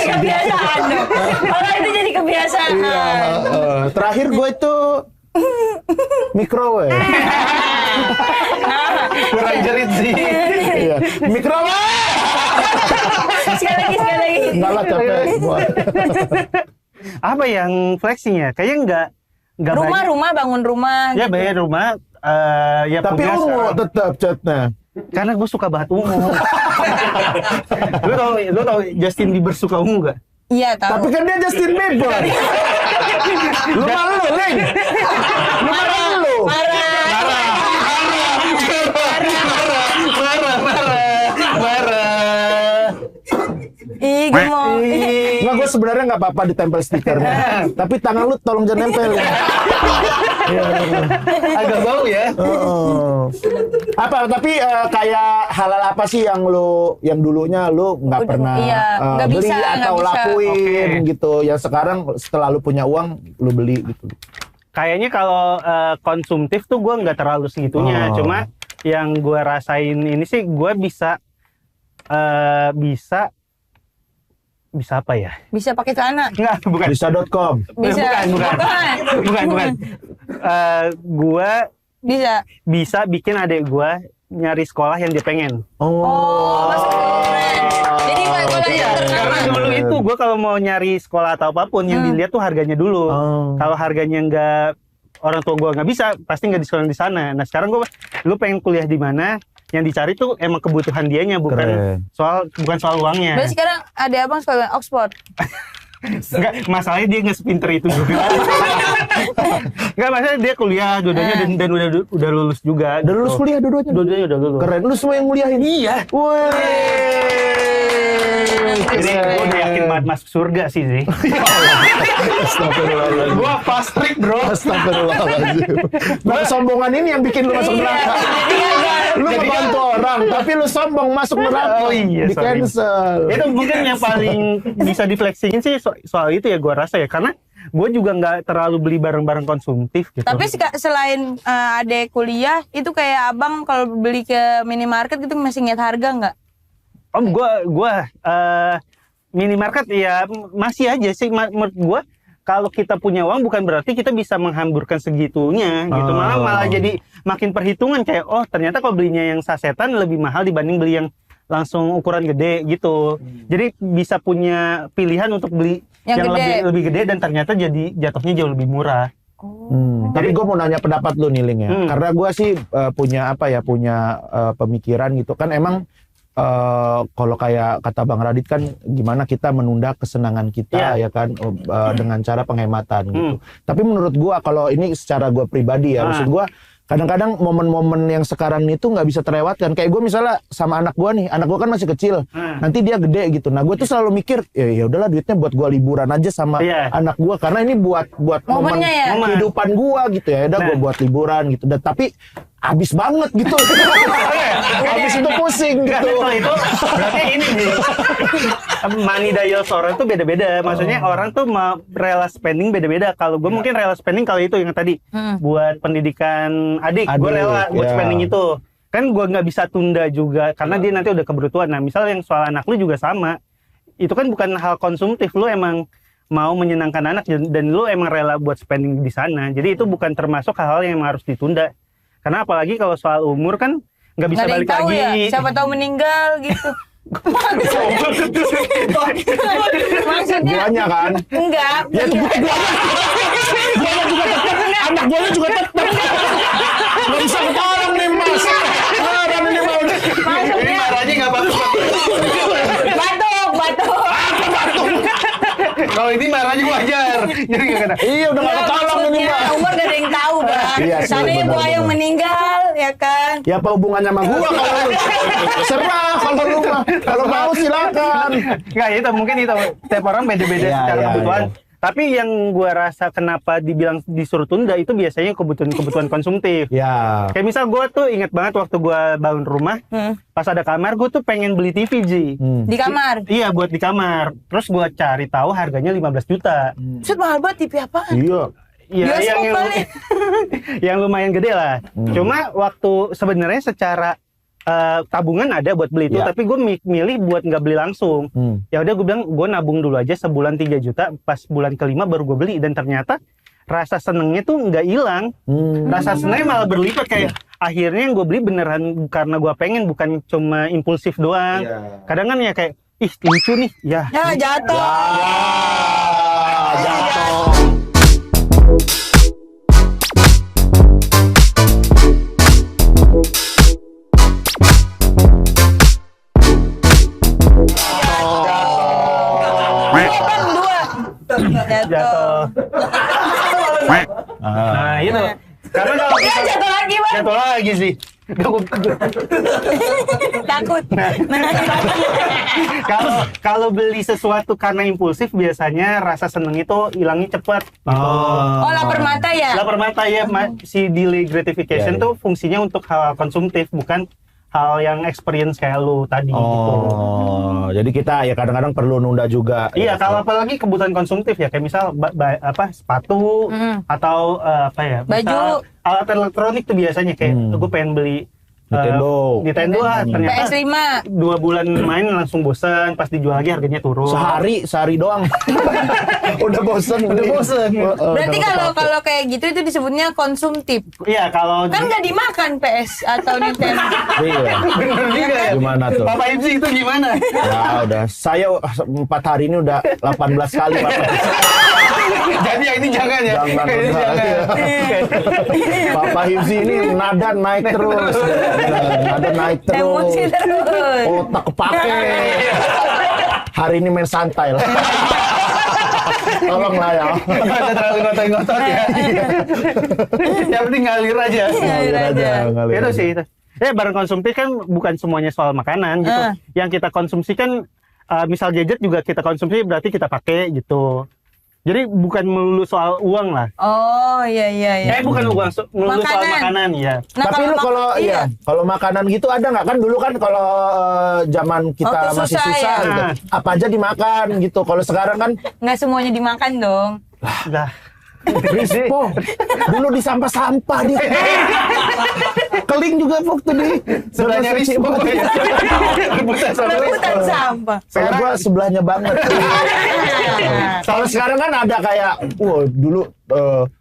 Speaker 4: Kebiasaan dong. Orang itu jadi kebiasaan.
Speaker 1: Iya. Terakhir gue itu microwave.
Speaker 2: Kurang jerit sih.
Speaker 1: Iya. Microwave.
Speaker 4: Sekali lagi.
Speaker 1: Enggak lah, capek.
Speaker 2: Apa yang flexing ya? Kayaknya enggak
Speaker 4: Rumah bangun rumah.
Speaker 2: Ya, bayar rumah. Ya
Speaker 1: tapi ungu tetap catnya.
Speaker 2: Karena gue suka banget ungu. Lu tau Justin Bieber suka ungu gak?
Speaker 4: Iya tahu.
Speaker 1: Tapi kan dia Justin Bieber. Lu malu, Leng. Lu malu.
Speaker 2: Marah.
Speaker 4: Ih, gue mau.
Speaker 1: Nggak, gue sebenarnya nggak apa-apa ditempel stikernya. Tapi tangan lu tolong jangan nempel ya.
Speaker 2: Agak bau ya.
Speaker 1: Apa? Tapi kayak halal apa sih yang dulunya lu nggak pernah
Speaker 4: nggak
Speaker 1: beli
Speaker 4: bisa,
Speaker 1: atau
Speaker 4: nggak bisa.
Speaker 1: lakuin gitu? Yang sekarang setelah lu punya uang lu beli gitu.
Speaker 2: Kayaknya kalau konsumtif tuh gue nggak terlalu segitunya. Cuma yang gue rasain ini sih gue bisa apa ya?
Speaker 4: Bisa pakai celana.
Speaker 2: Enggak, bukan.
Speaker 1: Bisa.com.
Speaker 4: Bisa.
Speaker 2: Bukan. Gua bisa bikin adik gua nyari sekolah yang dia pengen.
Speaker 4: Masuk keren. Jadi kalau
Speaker 2: Karena dulu itu gua kalau mau nyari sekolah atau apapun yang dilihat tuh harganya dulu. Kalau harganya nggak, orang tua gua nggak bisa, pasti nggak disekolah di sana. Nah sekarang lu pengen kuliah di mana? Yang dicari tuh emang kebutuhan dianya, bukan soal uangnya.
Speaker 4: Berarti sekarang ada abang sekolah Oxford.
Speaker 2: Enggak, masalahnya dia nggak sepinter itu juga. Enggak, masalahnya dia kuliah dua-duanya dan udah lulus juga.
Speaker 1: Udah lulus kuliah dua-duanya?
Speaker 2: Dua-duanya udah lulus.
Speaker 1: Keren, lu semua yang nguliahin? Iya.
Speaker 2: Ini gue udah yakin banget masuk surga sih.
Speaker 1: Astagfirullahaladzim.
Speaker 2: Gua fast track bro.
Speaker 1: Astagfirullahaladzim. Nah, kesombongan ini yang bikin lu masuk neraka. Lu ngebantu orang, tapi lu sombong masuk neraka.
Speaker 2: Oh iya,
Speaker 1: di cancel.
Speaker 2: Itu mungkin yang paling bisa diflexingin sih soal itu ya, gue rasa ya, karena gue juga nggak terlalu beli barang-barang konsumtif gitu.
Speaker 4: Tapi selain adek kuliah, itu kayak abang kalau beli ke minimarket gitu masih ngeliat harga nggak?
Speaker 2: Gue minimarket ya masih aja sih, menurut gue. Kalau kita punya uang bukan berarti kita bisa menghamburkan segitunya gitu. Malah jadi makin perhitungan kayak ternyata kalau belinya yang sasetan lebih mahal dibanding beli yang langsung ukuran gede gitu. Jadi bisa punya pilihan untuk beli yang lebih gede dan ternyata jadi jatuhnya jauh lebih murah.
Speaker 1: Tapi gue mau nanya pendapat lu nih, Ling, ya. Karena gue sih punya pemikiran gitu kan, emang kalau kayak kata Bang Radit kan, gimana kita menunda kesenangan kita ya kan dengan cara penghematan gitu. Tapi menurut gua, kalau ini secara gua pribadi ya, maksud gua kadang-kadang momen-momen yang sekarang ini tuh nggak bisa terlewatkan. Kayak gue misalnya sama anak gue nih, anak gue kan masih kecil, nanti dia gede gitu. Nah gue tuh selalu mikir, ya udahlah duitnya buat gue liburan aja sama anak gue, karena ini buat momen kehidupan gue gitu ya. Udah gue buat liburan gitu. Dan tapi habis banget gitu. Habis itu pusing gitu.
Speaker 2: Itu berarti ini nih. Money dials orang tuh beda-beda. Maksudnya orang tuh rela spending beda-beda. Kalau gue mungkin rela spending kalau itu yang tadi buat pendidikan adik, gue rela buat spending itu. Kan gue nggak bisa tunda juga karena dia nanti udah keburu tua. Nah, misal yang soal anak lu juga sama. Itu kan bukan hal konsumtif, lu emang mau menyenangkan anak dan lu emang rela buat spending di sana. Jadi itu bukan termasuk hal-hal yang harus ditunda. Karena apalagi kalau soal umur kan nggak bisa balik lagi.
Speaker 4: Ya, siapa tahu meninggal gitu.
Speaker 1: Maksudnya guanya kan?
Speaker 4: Enggak.
Speaker 1: Ya itu guanya juga tetap. Anak guanya juga tetap. Nggak bisa ketolong nih mas. Orang ini mau.
Speaker 2: Ini marahnya nggak bagus.
Speaker 4: Batuk.
Speaker 1: Apa batuk?
Speaker 2: Kalau ini marahnya wajar. Jadi nggak kena.
Speaker 1: Iya udah nggak ketolong ini Mbak.
Speaker 4: Umur gak ada yang tahu Bang.
Speaker 1: Iya sih,
Speaker 4: Soalnya
Speaker 1: benar,
Speaker 4: gua yang
Speaker 1: benar.
Speaker 4: meninggal ya kan.
Speaker 1: Ya apa hubungannya sama gua kalau lu? Serah kalau lu mah. Kalau mau silakan.
Speaker 2: Nggak itu mungkin itu setiap orang beda-beda
Speaker 1: Iya,
Speaker 2: secara
Speaker 1: iya,
Speaker 2: kebutuhan.
Speaker 1: iya.
Speaker 2: Tapi yang gua rasa kenapa dibilang disuruh tunda itu biasanya kebutuhan konsumtif.
Speaker 1: Ya.
Speaker 2: Kayak misal gua tuh inget banget waktu gua bangun rumah, pas ada kamar gua tuh pengen beli TV Ji.
Speaker 4: Di kamar.
Speaker 2: Iya buat di kamar. Terus gua cari tahu harganya 15 juta.
Speaker 4: Set mahal banget TV apaan?
Speaker 1: Iya.
Speaker 2: Iya
Speaker 4: Bioskop kali.
Speaker 2: yang lumayan gede lah. Cuma waktu sebenarnya secara tabungan ada buat beli itu,
Speaker 1: Ya.
Speaker 2: tapi gue milih buat nggak beli langsung. Ya udah gue bilang gue nabung dulu aja sebulan 3 juta, pas bulan kelima baru gue beli dan ternyata rasa senengnya tuh nggak hilang. Rasa senengnya malah berlipat kayak akhirnya yang gue beli beneran karena gue pengen, bukan cuma impulsif doang.
Speaker 1: Iya.
Speaker 2: Kadang kan ya kayak ih lucu nih ya.
Speaker 4: Ya jatuh.
Speaker 1: Jatuh.
Speaker 2: Jatuh. Nah itu. Karena kalau
Speaker 4: Ya jatuh lagi Bang.
Speaker 2: jatuh lagi sih.
Speaker 4: Takut.
Speaker 2: Kalau beli sesuatu karena impulsif biasanya rasa seneng itu hilangnya cepat.
Speaker 4: Oh lapar mata ya?
Speaker 2: Lapar mata ya, si delay gratification
Speaker 1: Iya, iya.
Speaker 2: tuh fungsinya untuk hal konsumtif, bukan hal yang experience kayak lu tadi gitu.
Speaker 1: Oh, jadi kita ya kadang-kadang perlu nunda juga.
Speaker 2: Iya, kalau apalagi kebutuhan konsumtif ya, kayak misal sepatu atau apa ya?
Speaker 4: Baju.
Speaker 2: Misal alat elektronik tuh biasanya kayak gue pengen beli Nintendo ternyata
Speaker 4: PS5.
Speaker 2: 2 bulan main langsung bosan, pas dijual lagi harganya turun.
Speaker 1: sehari doang. Udah bosen.
Speaker 4: Berarti kalau kayak gitu itu disebutnya konsumtif.
Speaker 2: Iya, kalau
Speaker 4: Kan nggak dimakan PS atau Nintendo.
Speaker 1: Iya.
Speaker 2: bener juga ya.
Speaker 1: Gimana tuh?
Speaker 2: Papa Ipsi itu gimana?
Speaker 1: Ya udah, saya 4 hari ini udah 18 kali Pak.
Speaker 2: Jadi yang ini jangan ya.
Speaker 1: Jangan,
Speaker 2: Ini
Speaker 1: jangan. Papa Hipsi ini nada naik terus. Nada naik terus.
Speaker 4: Emosi terus.
Speaker 1: Otak kepake. Hari ini main santai lah. Tolonglah ya.
Speaker 2: Nggak usah terlalu ngotot-ngotot ya. Yang penting ngalir aja.
Speaker 4: Ngalir aja.
Speaker 2: Itu sih itu. Barang konsumtif kan bukan semuanya soal makanan gitu. Yang kita konsumsi kan misal gadget juga kita konsumsi berarti kita pakai gitu. Jadi bukan melulu soal uang lah.
Speaker 4: Oh iya.
Speaker 2: Bukan uang, melulu soal
Speaker 4: Makanan.
Speaker 2: makanan ya.
Speaker 4: Nah,
Speaker 1: Tapi lu kalau
Speaker 4: iya.
Speaker 1: kalau makanan gitu ada nggak kan dulu kan kalau zaman kita
Speaker 4: Waktu
Speaker 1: masih
Speaker 4: susah,
Speaker 1: susah
Speaker 4: ya.
Speaker 1: gitu. Apa aja dimakan gitu. Kalau sekarang kan
Speaker 4: Nggak semuanya dimakan dong.
Speaker 2: Lah.
Speaker 1: Rispo, dulu di sampah-sampah dia. Keling juga waktu di
Speaker 2: Sebelahnya Rispo. Rebutan sama
Speaker 4: Rebutan sampah.
Speaker 1: Kalau gua sebelahnya banget. Kalau sekarang kan ada kayak, wah dulu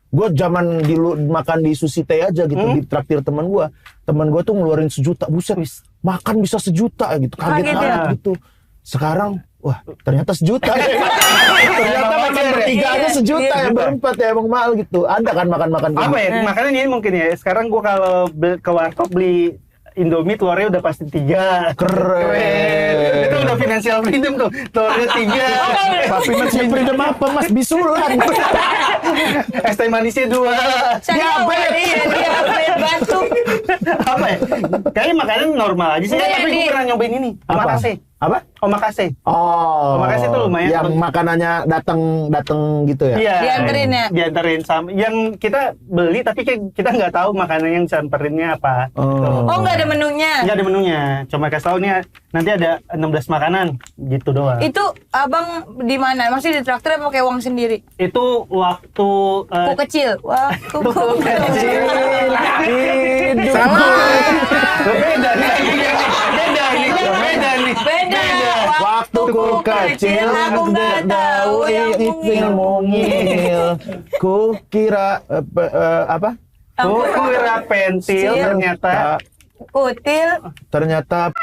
Speaker 1: gua zaman dulu makan di Sushi Teh aja gitu di traktir teman gua. Teman gua tuh ngeluarin 1 juta, buset, makan bisa 1 juta gitu, kaget
Speaker 4: Kaget
Speaker 1: banget
Speaker 4: ya?
Speaker 1: gitu. Sekarang, wah ternyata 1 juta. Ternyata makan bertiga aja 1 juta ya, berempat ya emang mahal gitu. Ada kan makan-makan
Speaker 2: Apa ya? Makanan ini mungkin ya. Sekarang gua kalau ke warkop beli Indomie telurnya udah pasti 3.
Speaker 1: Keren.
Speaker 2: Itu udah financial freedom tuh. Telurnya 3.
Speaker 1: Tapi masih freedom apa mas? Bisulan.
Speaker 2: Es teh manisnya 2.
Speaker 4: Diabetes batuk.
Speaker 2: Apa ya? Kayaknya makanan normal aja sih.
Speaker 4: Enggak,
Speaker 2: Tapi gue
Speaker 4: Di.
Speaker 2: pernah nyobain ini. Omakase.
Speaker 1: Apa?
Speaker 2: Omakase.
Speaker 1: Oh.
Speaker 2: Omakase tuh lumayan.
Speaker 1: Yang makanannya datang gitu ya?
Speaker 2: Iya.
Speaker 4: Dianterin ya?
Speaker 2: Dianterin sama. Yang kita beli tapi kita nggak tahu makanan yang dianterinnya apa.
Speaker 1: Oh.
Speaker 4: Oh nggak ada menunya.
Speaker 2: Nggak ada menunya. Cuma kasih tahu nih nanti ada 16 makanan gitu doang.
Speaker 4: Itu abang di mana? Maksudnya di traktor apa pakai uang sendiri?
Speaker 2: Itu waktu
Speaker 4: Ku kecil. Waktu ku kecil.
Speaker 1: Hidup.
Speaker 2: Beda nih. Beda ini. Beda nih.
Speaker 4: Beda.
Speaker 1: Waktu ku kecil aku nggak tahu yang mungil. Ku kira apa?
Speaker 2: Ku kira pensil ternyata.
Speaker 4: Kutil.
Speaker 1: Ternyata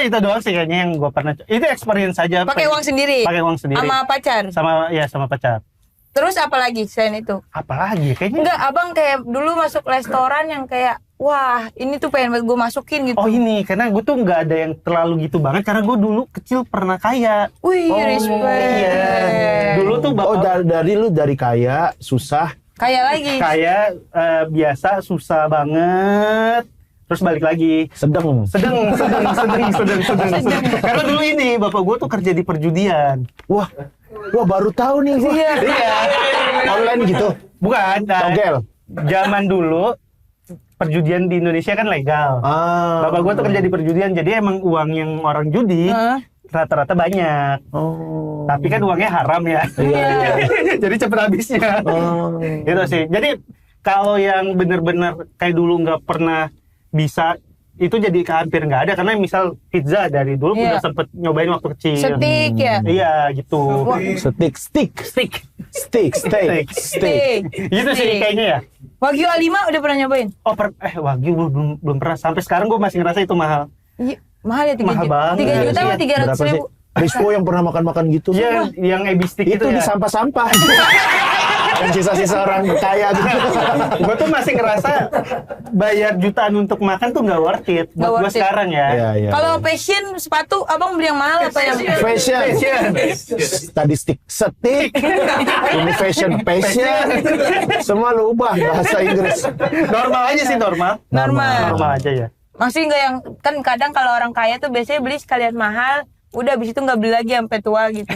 Speaker 2: Itu doang sih kayaknya yang gue pernah. Itu experience saja.
Speaker 4: Pakai uang sendiri.
Speaker 2: Pakai uang sendiri.
Speaker 4: Sama pacar.
Speaker 2: Sama pacar.
Speaker 4: Terus apa lagi selain itu?
Speaker 2: Apalagi kayaknya.
Speaker 4: Enggak, abang kayak dulu masuk restoran yang kayak wah ini tuh pengen banget gue masukin gitu.
Speaker 2: Oh ini, karena gue tuh nggak ada yang terlalu gitu banget, karena gue dulu kecil pernah kaya.
Speaker 4: Wih, respect.
Speaker 2: Iya. Dulu tuh bapak.
Speaker 1: Dari kaya, susah.
Speaker 4: Kaya lagi.
Speaker 2: Kaya, biasa, susah banget. Terus balik lagi.
Speaker 1: Sedang.
Speaker 2: Karena dulu ini, bapak gue tuh kerja di perjudian.
Speaker 1: Wah baru tahu nih gua.
Speaker 2: Iya.
Speaker 1: Online gitu.
Speaker 2: Bukan.
Speaker 1: Togel.
Speaker 2: Zaman dulu, perjudian di Indonesia kan legal. Bapak gue tuh kerja di perjudian, jadi emang uang yang orang judi rata-rata banyak. Tapi kan uangnya haram ya. Jadi cepet habisnya. Gitu sih. Jadi kalau yang bener-bener kayak dulu nggak pernah bisa, itu jadi hampir nggak ada, karena misal pizza dari dulu udah sempet nyobain waktu kecil.
Speaker 4: Steak ya.
Speaker 2: Iya gitu.
Speaker 1: Steak.
Speaker 2: Gitu sih kayaknya ya.
Speaker 4: Wagyu A5 udah pernah nyobain?
Speaker 2: Oh, Wagyu belum pernah. Sampai sekarang gue masih ngerasa itu mahal.
Speaker 4: Iya, mahal ya 3
Speaker 2: Mahal
Speaker 4: juta.
Speaker 2: banget.
Speaker 4: 3 juta sama 300.000.
Speaker 1: Rispo yang pernah makan gitu.
Speaker 2: Iya, yang ebistik
Speaker 1: itu
Speaker 2: itu
Speaker 1: di
Speaker 2: ya.
Speaker 1: sampah-sampah. Yang sisa-sisa orang kaya gitu.
Speaker 2: Gue tuh masih ngerasa bayar jutaan untuk makan tuh nggak worth it buat gue sekarang ya.
Speaker 1: Iya.
Speaker 4: Kalau fashion sepatu abang beli yang mahal atau yang
Speaker 1: Fashion. Tadi stick. Ini fashion. Semua lu ubah bahasa Inggris.
Speaker 2: Normal aja sih, normal aja ya.
Speaker 4: masih nggak yang kan kadang kalau orang kaya tuh biasanya beli sekalian mahal, udah abis itu nggak beli lagi sampai tua gitu.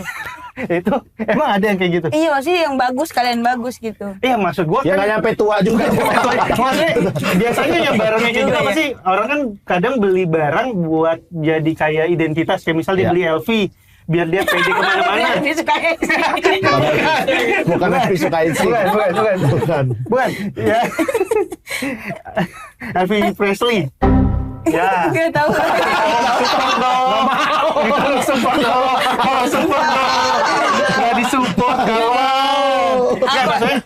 Speaker 2: Itu emang ada yang kayak gitu?
Speaker 4: Iya, masih yang bagus kalian bagus gitu.
Speaker 2: Iya, maksud gua
Speaker 1: Ya
Speaker 2: kan
Speaker 1: nggak nyampe tua juga.
Speaker 2: maksudnya biasanya yang barangnya kayak gitu apa sih? Orang kan kadang beli barang buat jadi kayak identitas, kayak misal dia beli LV biar dia pede kemana-mana.
Speaker 1: Bukan yang disukain sih.
Speaker 2: Bukan. Ya. Elvis Presley. Ya.
Speaker 4: Gak tahu.
Speaker 2: Support dong. Nggak disupport kalau. Nggak, maksudnya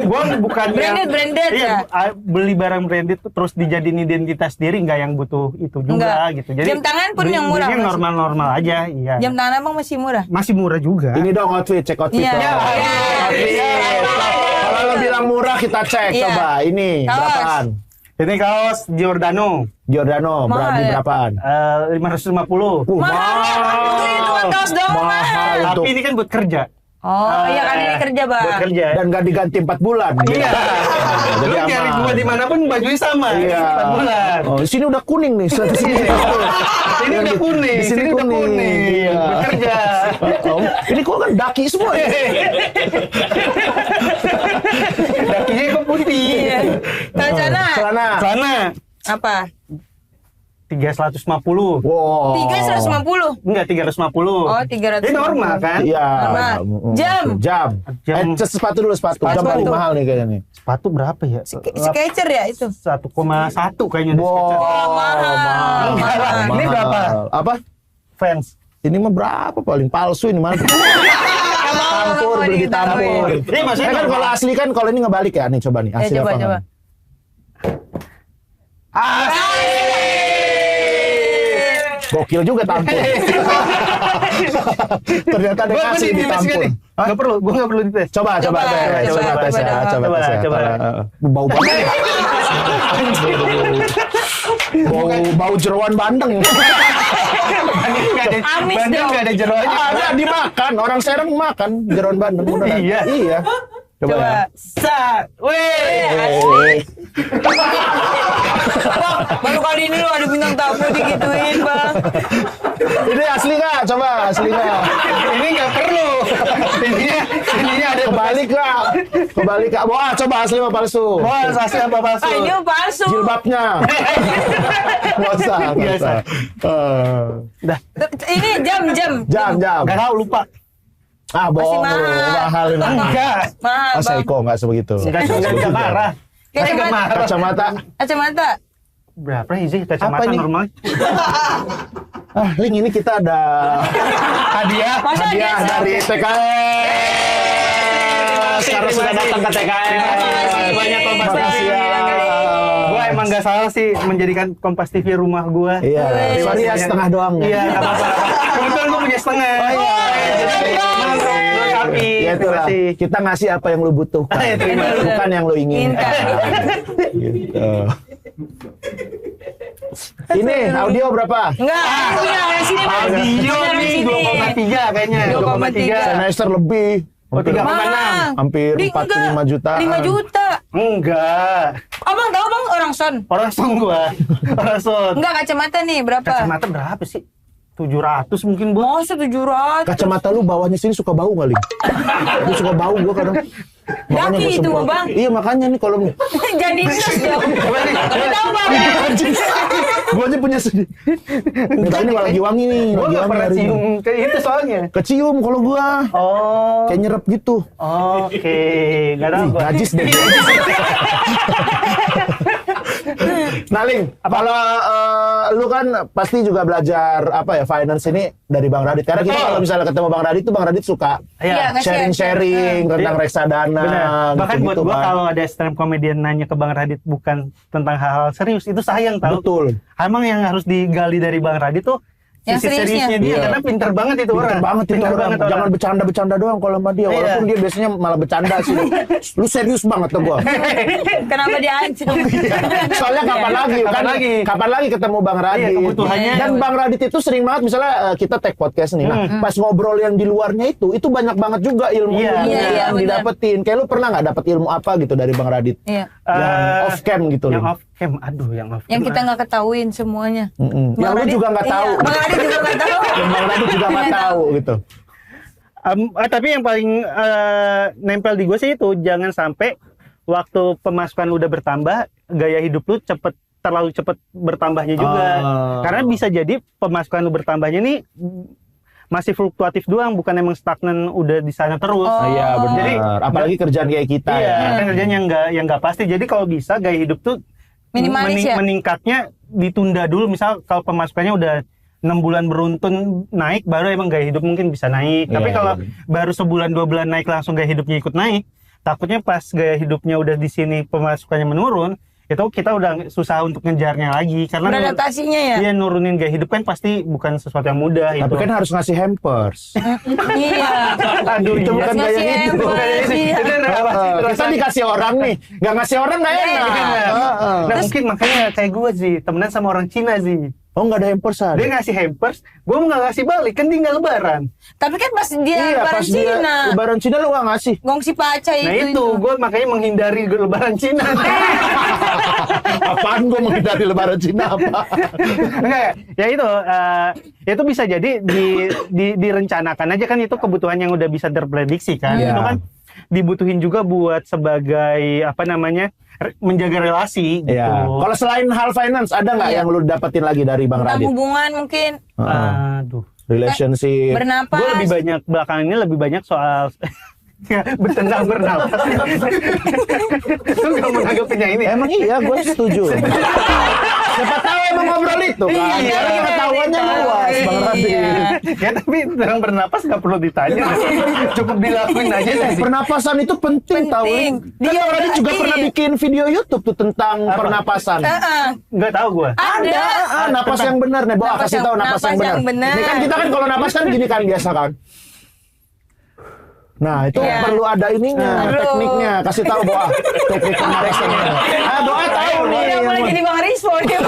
Speaker 2: gua bukan
Speaker 4: branded
Speaker 2: iya,
Speaker 4: ya.
Speaker 2: beli barang branded terus dijadiin identitas diri, nggak yang butuh itu juga
Speaker 4: Enggak.
Speaker 2: gitu. Jadi
Speaker 4: Jam tangan pun yang murah,
Speaker 2: belinya
Speaker 4: masih.
Speaker 2: normal-normal aja, iya.
Speaker 4: Jam tangan abang masih murah.
Speaker 2: Masih murah juga.
Speaker 1: Ini dong outfit, cek outfit
Speaker 4: Iya.
Speaker 1: dong. Outfit. Kalau lo bilang murah kita cek,
Speaker 4: Iya.
Speaker 1: coba ini
Speaker 4: Kaos.
Speaker 1: berapaan?
Speaker 2: Ini kaos Giordano.
Speaker 1: Giordano,
Speaker 4: Mahal ya?
Speaker 1: berapaan?
Speaker 2: 550.
Speaker 4: Mahal. Itu kan kaos doang mahal.
Speaker 2: Tapi ini kan buat kerja.
Speaker 4: Oh, iya kan ini kerja, Bang.
Speaker 2: Buat kerja.
Speaker 1: Dan gak diganti 4 bulan.
Speaker 2: Iya.
Speaker 1: Jadi
Speaker 2: Lu nyari
Speaker 1: aman.
Speaker 2: gua dimanapun bajunya sama.
Speaker 1: Iya.
Speaker 2: 4 bulan.
Speaker 1: Oh, di sini udah kuning nih.
Speaker 2: Ini udah kuning.
Speaker 1: Di sini udah kuning. Iya.
Speaker 2: Buat kerja.
Speaker 1: Oh, ini kok kan daki semua ya?
Speaker 2: Dakinya kok putih.
Speaker 4: Iya. Kalau celana
Speaker 2: Celana
Speaker 4: apa?
Speaker 2: 350.
Speaker 1: Wow.
Speaker 4: 350.
Speaker 2: Enggak, 350.
Speaker 4: Oh, 350.
Speaker 2: Ini normal kan?
Speaker 1: Iya.
Speaker 4: Normal. Jam.
Speaker 1: Jam. Sepatu dulu, sepatu. Jam paling mahal nih kayaknya nih.
Speaker 2: Sepatu berapa ya?
Speaker 4: Skechers ya itu.
Speaker 2: 1,1 kayaknya di Skechers.
Speaker 4: mahal.
Speaker 2: Enggak lah. Ini
Speaker 1: Mahal.
Speaker 2: berapa?
Speaker 1: Apa?
Speaker 2: Fans.
Speaker 1: Ini mah berapa paling palsu ini mana? Tampur, beli ditampur.
Speaker 2: Ini maksudnya
Speaker 1: kan kalau asli kan kalau ini ngebalik ya. Nih coba nih, asli
Speaker 4: coba
Speaker 1: apa
Speaker 4: coba.
Speaker 1: nggak? Gokil juga tampur. Ternyata ada
Speaker 2: Gua
Speaker 1: kasih di tampur.
Speaker 2: Gak perlu, gua gak perlu dites.
Speaker 1: Coba tes ya,
Speaker 2: coba,
Speaker 1: tes ya,
Speaker 2: coba.
Speaker 1: coba tes ya.
Speaker 2: Coba.
Speaker 1: Bau banget. Bau jeroan bandeng.
Speaker 4: Amis
Speaker 2: Bandeng
Speaker 4: dong.
Speaker 2: gak ada jeroannya.
Speaker 1: Ada dimakan, orang Serang makan jeroan bandeng. Beneran.
Speaker 2: Iya.
Speaker 1: Coba ya.
Speaker 2: Weh.
Speaker 4: Baru kali ini lo ada bintang tamu digituin, Bang.
Speaker 1: Ini asli nggak? Coba asli nggak?
Speaker 2: Ini nggak perlu. Ininya ada
Speaker 1: Kebalik nggak? Kebalik nggak? Wah, coba asli apa palsu?
Speaker 2: Wah, asli apa palsu?
Speaker 4: Ah, ini palsu.
Speaker 1: Jilbabnya. Nggak usah, nggak
Speaker 2: Biasa.
Speaker 1: usah.
Speaker 2: Dah,
Speaker 4: Ini jam.
Speaker 1: Jam.
Speaker 2: nggak tahu, lupa.
Speaker 1: Ah, bohong lu. Mahal ini.
Speaker 2: Enggak.
Speaker 4: Mahal,
Speaker 1: Masa
Speaker 4: Bang.
Speaker 1: Iko nggak sebegitu?
Speaker 2: Nggak marah. Nggak marah.
Speaker 1: Kacamata.
Speaker 4: Kacamata.
Speaker 2: Berapa sih kacamata
Speaker 1: Apa ini?
Speaker 2: normal?
Speaker 1: Ah, Link ini kita ada
Speaker 2: Hadiah.
Speaker 4: Masa
Speaker 1: hadiah
Speaker 4: dia
Speaker 1: dari TKS. Sekarang sudah datang ke TKS.
Speaker 2: Terima kasih banyak Kompas TV.
Speaker 1: Makasih ya.
Speaker 2: Gua emang nggak salah sih menjadikan Kompas TV rumah gua.
Speaker 1: Iya, sorry ya setengah doang.
Speaker 2: Iya, nggak apa-apa. Kebetulan gua punya setengah.
Speaker 1: Oh, iya.
Speaker 2: Jadi, mantap. Tapi.
Speaker 1: Iya,
Speaker 2: terima
Speaker 1: itulah.
Speaker 2: kasih.
Speaker 1: Kita ngasih apa yang lu butuhkan, bukan yang lu inginkan. Gitu. Ini audio berapa?
Speaker 4: Enggak, yang sini Mas.
Speaker 2: Audio nih 2,3 kayaknya.
Speaker 4: 2,3.
Speaker 1: Semester lebih.
Speaker 2: Oh, 3,6.
Speaker 1: Hampir 4-5 juta.
Speaker 4: 5 juta.
Speaker 2: Enggak.
Speaker 4: Abang tahu Bang orang son?
Speaker 2: Orang son gua. Orang son.
Speaker 4: Enggak, kacamata nih berapa?
Speaker 2: Kacamata berapa sih? 700 mungkin, Bu.
Speaker 4: Masa 700?
Speaker 1: Kacamata lu bawahnya sini suka bau kali. Lu suka bau gua kadang. Makanya
Speaker 4: Daki
Speaker 1: gua
Speaker 4: itu,
Speaker 1: semprot.
Speaker 4: Bang.
Speaker 1: Iya makanya nih kalau
Speaker 4: Jadi tes dong. Tahu Bang.
Speaker 1: gua aja punya sedih. Ini kalau lagi wangi nih,
Speaker 2: Gua
Speaker 1: lagi
Speaker 2: nggak
Speaker 1: wangi
Speaker 2: pernah
Speaker 1: hari ini.
Speaker 2: cium kayak itu soalnya.
Speaker 1: Kecium kalau gua.
Speaker 2: Oh.
Speaker 1: Kayak nyerap gitu.
Speaker 2: Oke, nggak tahu.
Speaker 1: Ih,
Speaker 2: gua.
Speaker 1: najis deh. Nah, Ling, kalau lu kan pasti juga belajar apa ya finance ini dari Bang Radit. Karena kita kalau misalnya ketemu Bang Radit tuh Bang Radit suka
Speaker 4: Iya, nge-share.
Speaker 1: sharing tentang
Speaker 2: Iya.
Speaker 1: reksadana.
Speaker 2: Benar. Bahkan buat
Speaker 1: gitu-gitu
Speaker 2: gua
Speaker 1: kan.
Speaker 2: kalau ada stand comedian nanya ke Bang Radit bukan tentang hal-hal serius, itu sayang tahu.
Speaker 1: Betul.
Speaker 2: Emang yang harus digali dari Bang Radit tuh
Speaker 4: Yang
Speaker 2: sisi
Speaker 4: seriusnya.
Speaker 2: seriusnya dia
Speaker 1: Iya.
Speaker 2: karena pintar banget itu
Speaker 1: Pinter
Speaker 2: orang.
Speaker 1: banget itu
Speaker 2: Pintar
Speaker 1: orang.
Speaker 2: banget
Speaker 1: Jangan bercanda-bercanda doang kalau sama dia.
Speaker 2: Iya.
Speaker 1: Walaupun dia biasanya malah bercanda sih. Lu serius banget tuh gua.
Speaker 4: Kenapa diancam?
Speaker 1: Soalnya kapan lagi
Speaker 2: Kapan
Speaker 1: kan?
Speaker 2: lagi?
Speaker 1: Kapan lagi ketemu Bang Radit?
Speaker 2: Iya, kebutuhannya.
Speaker 1: Dan Bang Radit itu sering banget misalnya kita tag podcast nih. Nah, pas ngobrol yang di luarnya itu banyak banget juga ilmu
Speaker 2: Iya,
Speaker 4: iya,
Speaker 1: yang
Speaker 4: benar.
Speaker 1: didapetin. Kayak lu pernah nggak dapet ilmu apa gitu dari Bang Radit?
Speaker 4: Iya.
Speaker 1: Yang off cam gitu
Speaker 2: Yang
Speaker 1: loh.
Speaker 2: off cam, aduh yang off cam.
Speaker 4: Yang kita nggak ketahuin semuanya.
Speaker 1: Yang lu
Speaker 4: Radit-
Speaker 1: juga nggak tahu.
Speaker 4: Iya, Bang Radit juga nggak tahu.
Speaker 1: Yang Bang Radit juga nggak tahu gitu.
Speaker 2: Tapi yang paling nempel di gue sih itu jangan sampai waktu pemasukan lu udah bertambah, gaya hidup lu terlalu cepet bertambahnya juga. Karena bisa jadi pemasukan lu bertambahnya nih masih fluktuatif doang, bukan emang stagnan udah di sana terus.
Speaker 1: Iya benar.
Speaker 2: Jadi
Speaker 1: Apalagi kerjaan kayak kita
Speaker 2: iya,
Speaker 1: ya.
Speaker 2: kan kerjaan yang nggak pasti. Jadi kalau bisa gaya hidup tuh
Speaker 4: Minimalis ya?
Speaker 2: meningkatnya ditunda dulu. Misal kalau pemasukannya udah 6 bulan beruntun naik, baru emang gaya hidup mungkin bisa naik. Tapi
Speaker 1: Iya,
Speaker 2: kalau
Speaker 1: iya.
Speaker 2: baru sebulan 2 bulan naik langsung gaya hidupnya ikut naik, takutnya pas gaya hidupnya udah di sini pemasukannya menurun, itu kita udah susah untuk ngejarnya lagi. Karena
Speaker 4: Beradaptasinya ya?
Speaker 2: Iya, nurunin gaya hidup kan pasti bukan sesuatu yang mudah.
Speaker 1: Tapi
Speaker 2: itu.
Speaker 1: kan harus ngasih hampers.
Speaker 4: Iya.
Speaker 1: Aduh, itu bukan
Speaker 4: Ngasih
Speaker 1: gaya hidup.
Speaker 4: hampers, iya.
Speaker 1: Kita dikasih orang nih, nggak ngasih orang nggak enak.
Speaker 2: Nah, mungkin makanya kayak gue sih, temenan sama orang Cina sih.
Speaker 1: Oh nggak ada hampersan.
Speaker 2: Dia ngasih hampers, gue nggak ngasih balik, kan dia nggak lebaran.
Speaker 4: Tapi kan pas dia
Speaker 1: Iya,
Speaker 4: lebaran
Speaker 1: pas dia
Speaker 4: Cina.
Speaker 1: lebaran Cina lu nggak ngasih.
Speaker 4: Gongsi paca
Speaker 2: Nah itu, gue makanya menghindari lebaran Cina.
Speaker 1: Apaan gua menghindari lebaran Cina apa?
Speaker 2: Enggak, ya itu bisa jadi direncanakan aja kan, itu kebutuhan yang udah bisa terprediksi kan.
Speaker 1: Iya.
Speaker 2: Itu kan dibutuhin juga buat sebagai apa namanya menjaga relasi gitu.
Speaker 1: Iya. Kalau selain hal finance ada nggak
Speaker 4: Iya.
Speaker 1: yang lu dapetin lagi dari Bang
Speaker 4: Tentang
Speaker 1: Radit?
Speaker 4: hubungan mungkin.
Speaker 2: Aduh,
Speaker 1: Relationship.
Speaker 4: Bernapas.
Speaker 2: gue lebih banyak belakangan ini lebih banyak soal bertendang bernapas. Lu nggak menanggapinya ini?
Speaker 1: Emang iya, gue setuju. Siapa tahu emang ngobrol itu kan.
Speaker 2: Iya.
Speaker 1: Karena pengetahuannya luas, Bang Radit.
Speaker 2: Ya tapi tentang bernapas nggak perlu ditanya, cukup dilakuin aja sih.
Speaker 1: Pernapasan itu penting, tahu.
Speaker 4: Penting.
Speaker 1: Kan
Speaker 4: Dia
Speaker 1: Bang Radit juga
Speaker 4: iya.
Speaker 1: pernah bikin video YouTube tuh tentang pernapasan.
Speaker 2: Nggak tahu gue.
Speaker 4: Ada.
Speaker 1: Napas yang benar nih, Boa
Speaker 4: Napas
Speaker 1: kasih
Speaker 4: yang-
Speaker 1: tahu napas yang benar.
Speaker 4: benar.
Speaker 1: Ini kan kita kan kalau napas kan gini kan biasa kan. Nah, itu
Speaker 4: Iya.
Speaker 1: perlu ada ininya,
Speaker 4: Perlu.
Speaker 1: tekniknya. Kasih tahu Boa, teknik pernapasannya. Boa tahu nih.
Speaker 4: Udah mulai jadi Bang Rizpo nih.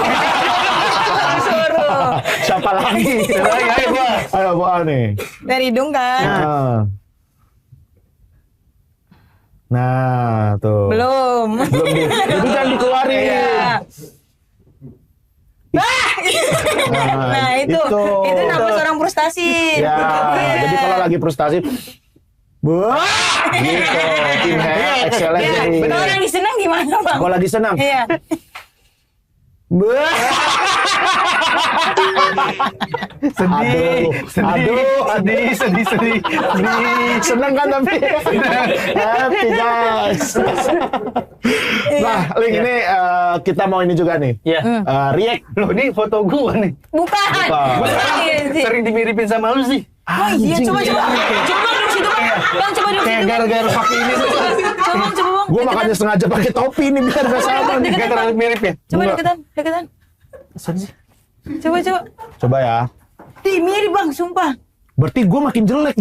Speaker 4: Suruh.
Speaker 1: Siapa lagi?
Speaker 2: Ayo, Boa.
Speaker 1: Ayo Boa nih.
Speaker 4: Dari hidung kan?
Speaker 1: Nah, tuh.
Speaker 4: Belum.
Speaker 1: Belum itu jangan dikeluarin.
Speaker 4: Iya. Nah, itu napas orang frustasi.
Speaker 1: Ya,
Speaker 4: Iya.
Speaker 1: jadi kalau lagi frustasi, wah, gitu. Inhale, exhale
Speaker 4: Iya.
Speaker 1: jadi.
Speaker 4: Kalau orang disenang gimana, Bang?
Speaker 1: Kalau lagi senang,
Speaker 4: Iya.
Speaker 1: wah.
Speaker 2: Sedih, sedih.
Speaker 1: Seneng kan tapi happy guys. Nah, Ling ini kita mau ini juga nih.
Speaker 2: Iya.
Speaker 1: React.
Speaker 2: Loh, ini foto gue nih.
Speaker 4: Bukan.
Speaker 2: Gue sering dimiripin sama lu sih.
Speaker 4: Oh iya, coba. Coba duduk situ, Bang. Bang, coba duduk
Speaker 2: Kayak
Speaker 4: situ.
Speaker 2: gara-gara pakai ini tuh.
Speaker 4: Coba, Bang.
Speaker 1: Gue makanya sengaja pakai topi nih biar gak sama nih.
Speaker 2: Gak terlalu mirip ya?
Speaker 4: Coba
Speaker 1: Enggak.
Speaker 4: deketan.
Speaker 2: Sedih.
Speaker 4: Coba.
Speaker 1: Coba ya.
Speaker 4: Ih, mirip, Bang, sumpah.
Speaker 1: Berarti gue makin jelek.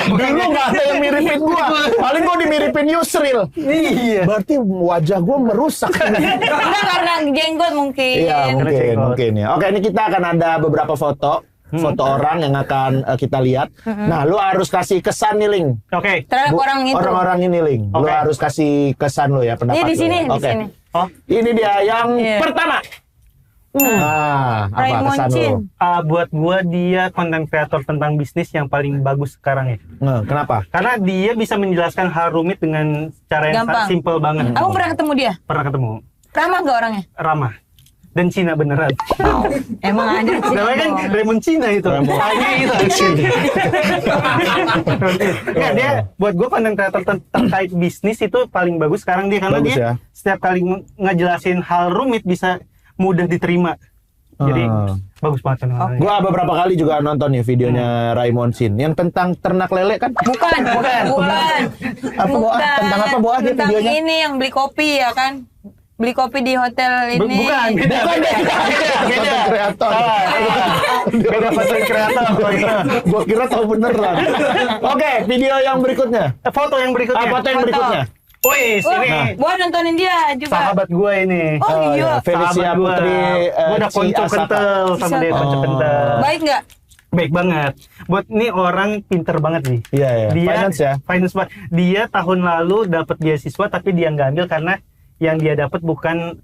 Speaker 1: Dulu nggak ada yang miripin gua. Paling gua dimiripin Yusril.
Speaker 2: Iya.
Speaker 1: Berarti wajah gua merusak.
Speaker 4: Enggak karena jenggot mungkin.
Speaker 1: Iya mungkin
Speaker 2: Jenggot.
Speaker 1: mungkin ya. Oke, ini kita akan ada beberapa foto orang yang akan kita lihat. Nah, lu harus kasih kesan nih, Ling.
Speaker 2: Oke.
Speaker 4: Terhadap orang itu.
Speaker 1: Orang-orang ini, Ling. Lu
Speaker 2: Oke.
Speaker 1: harus kasih kesan lu ya, pendapat
Speaker 4: Iya, di
Speaker 1: lu
Speaker 4: sini,
Speaker 1: ya.
Speaker 4: di
Speaker 1: Oke.
Speaker 4: sini.
Speaker 2: Oh,
Speaker 1: Ini dia yang
Speaker 4: Iya.
Speaker 1: pertama. Apa
Speaker 4: Raymond
Speaker 1: kesan
Speaker 4: Chin.
Speaker 1: lu?
Speaker 2: buat gua dia konten kreator tentang bisnis yang paling bagus sekarang ya.
Speaker 1: Nah, kenapa?
Speaker 2: Karena dia bisa menjelaskan hal rumit dengan cara yang
Speaker 4: Gampang.
Speaker 2: simple banget.
Speaker 4: Aku pernah ketemu dia.
Speaker 2: Pernah ketemu.
Speaker 4: Ramah nggak orangnya?
Speaker 2: Ramah. Dan Cina beneran.
Speaker 4: Emang ada sih.
Speaker 2: Namanya kan Raymond Cina itu. Hanya itu. Nggak, dia buat gue konten kreator terkait bisnis itu paling bagus sekarang dia karena
Speaker 1: Bagus
Speaker 2: dia
Speaker 1: ya.
Speaker 2: setiap kali ngejelasin hal rumit bisa mudah diterima. Jadi bagus banget channel.
Speaker 1: Gua beberapa kali juga nonton nih videonya Raymond Chin yang tentang ternak lele kan?
Speaker 4: Bukan.
Speaker 1: Apa, Boah? Tentang apa, Boah, dia
Speaker 4: Tentang
Speaker 1: videonya?
Speaker 4: ini yang beli kopi ya kan? Beli kopi di hotel ini.
Speaker 2: Bukan, beda.
Speaker 1: Konten kreator.
Speaker 2: Beda konten kreator.
Speaker 1: Gua kira tahu beneran. Oke, video yang berikutnya.
Speaker 2: Foto yang berikutnya.
Speaker 1: Foto yang berikutnya.
Speaker 2: Wih,
Speaker 4: Wah,
Speaker 2: ini
Speaker 4: gua nontonin dia juga.
Speaker 2: sahabat gue ini.
Speaker 4: Oh iya.
Speaker 1: Felicia
Speaker 2: Sahabat gua.
Speaker 1: Putri.
Speaker 2: Gua udah konco kental sama dia, konco kental.
Speaker 4: Baik nggak?
Speaker 2: Baik banget. Buat ini orang pinter banget nih.
Speaker 1: Iya, iya.
Speaker 2: Dia
Speaker 1: Finance ya?
Speaker 2: Finance banget. Dia tahun lalu dapat beasiswa tapi dia nggak ambil karena yang dia dapat bukan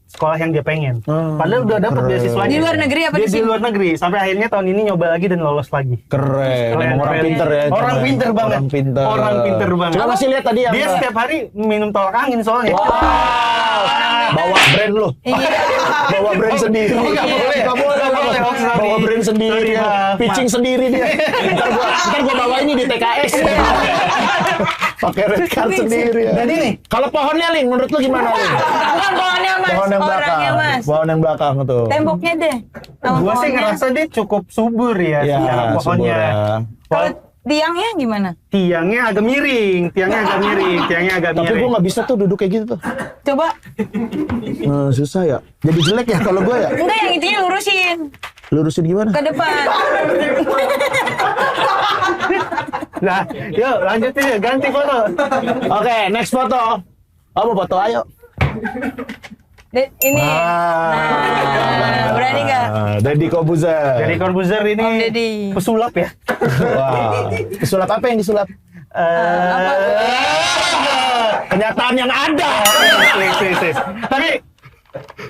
Speaker 2: sekolah yang dia pengen. Padahal udah dapat
Speaker 1: keren.
Speaker 2: beasiswanya.
Speaker 4: Di luar negeri apa
Speaker 2: Dia
Speaker 4: di
Speaker 2: di
Speaker 4: sini?
Speaker 2: luar negeri. Sampai akhirnya tahun ini nyoba lagi dan lolos lagi.
Speaker 1: Keren. Emang orang
Speaker 2: Keren.
Speaker 1: pinter ya.
Speaker 2: Orang
Speaker 1: coba.
Speaker 2: pinter banget.
Speaker 1: Orang pinter.
Speaker 2: Orang pinter banget.
Speaker 1: Coba masih lihat tadi yang
Speaker 2: Dia setiap hari minum tolak angin soalnya.
Speaker 1: Wow. Bawa brand lu.
Speaker 4: Iya.
Speaker 1: Bawa brand sendiri.
Speaker 2: Oh, nggak boleh.
Speaker 1: Nggak boleh.
Speaker 2: Nggak boleh. Oh, sorry.
Speaker 1: Bawa brand sendiri
Speaker 2: Sorry,
Speaker 1: dia.
Speaker 2: maaf.
Speaker 1: Pitching sendiri dia. Ntar gua bawa ini di TKS. Pakai red card sendiri ya.
Speaker 2: Jadi nih,
Speaker 1: Kalau pohonnya, Ling, menurut lu gimana, Ling?
Speaker 4: Bukan pohonnya mas,
Speaker 1: Pohon yang belakang.
Speaker 4: orangnya mas.
Speaker 1: Pohon yang belakang tuh.
Speaker 4: Temboknya deh. Sama
Speaker 2: gua sih
Speaker 4: pohonnya.
Speaker 2: ngerasa dia cukup subur ya,
Speaker 1: Iya,
Speaker 2: secara pohonnya.
Speaker 1: subur ya.
Speaker 4: Kalau tiangnya gimana?
Speaker 2: Tiangnya agak miring, tiangnya agak
Speaker 1: Tapi
Speaker 2: miring.
Speaker 1: gua nggak bisa tuh duduk kayak gitu tuh.
Speaker 4: Coba.
Speaker 1: Susah ya. Jadi jelek ya kalau gua ya.
Speaker 4: Enggak, yang intinya lurusin
Speaker 1: Lurusin gimana?
Speaker 4: ke depan.
Speaker 2: Nah, yuk lanjutin ya, ganti foto.
Speaker 1: Oke, next foto. Oh, mau foto, ayo.
Speaker 4: Ini. Nah, berani nggak?
Speaker 1: Deddy Kobuzer.
Speaker 2: Dari Corbuzier ini
Speaker 4: Om Deddy.
Speaker 2: pesulap ya.
Speaker 1: Wah. Sulap apa yang disulap? Kenyataan yang ada.
Speaker 2: Please. Tapi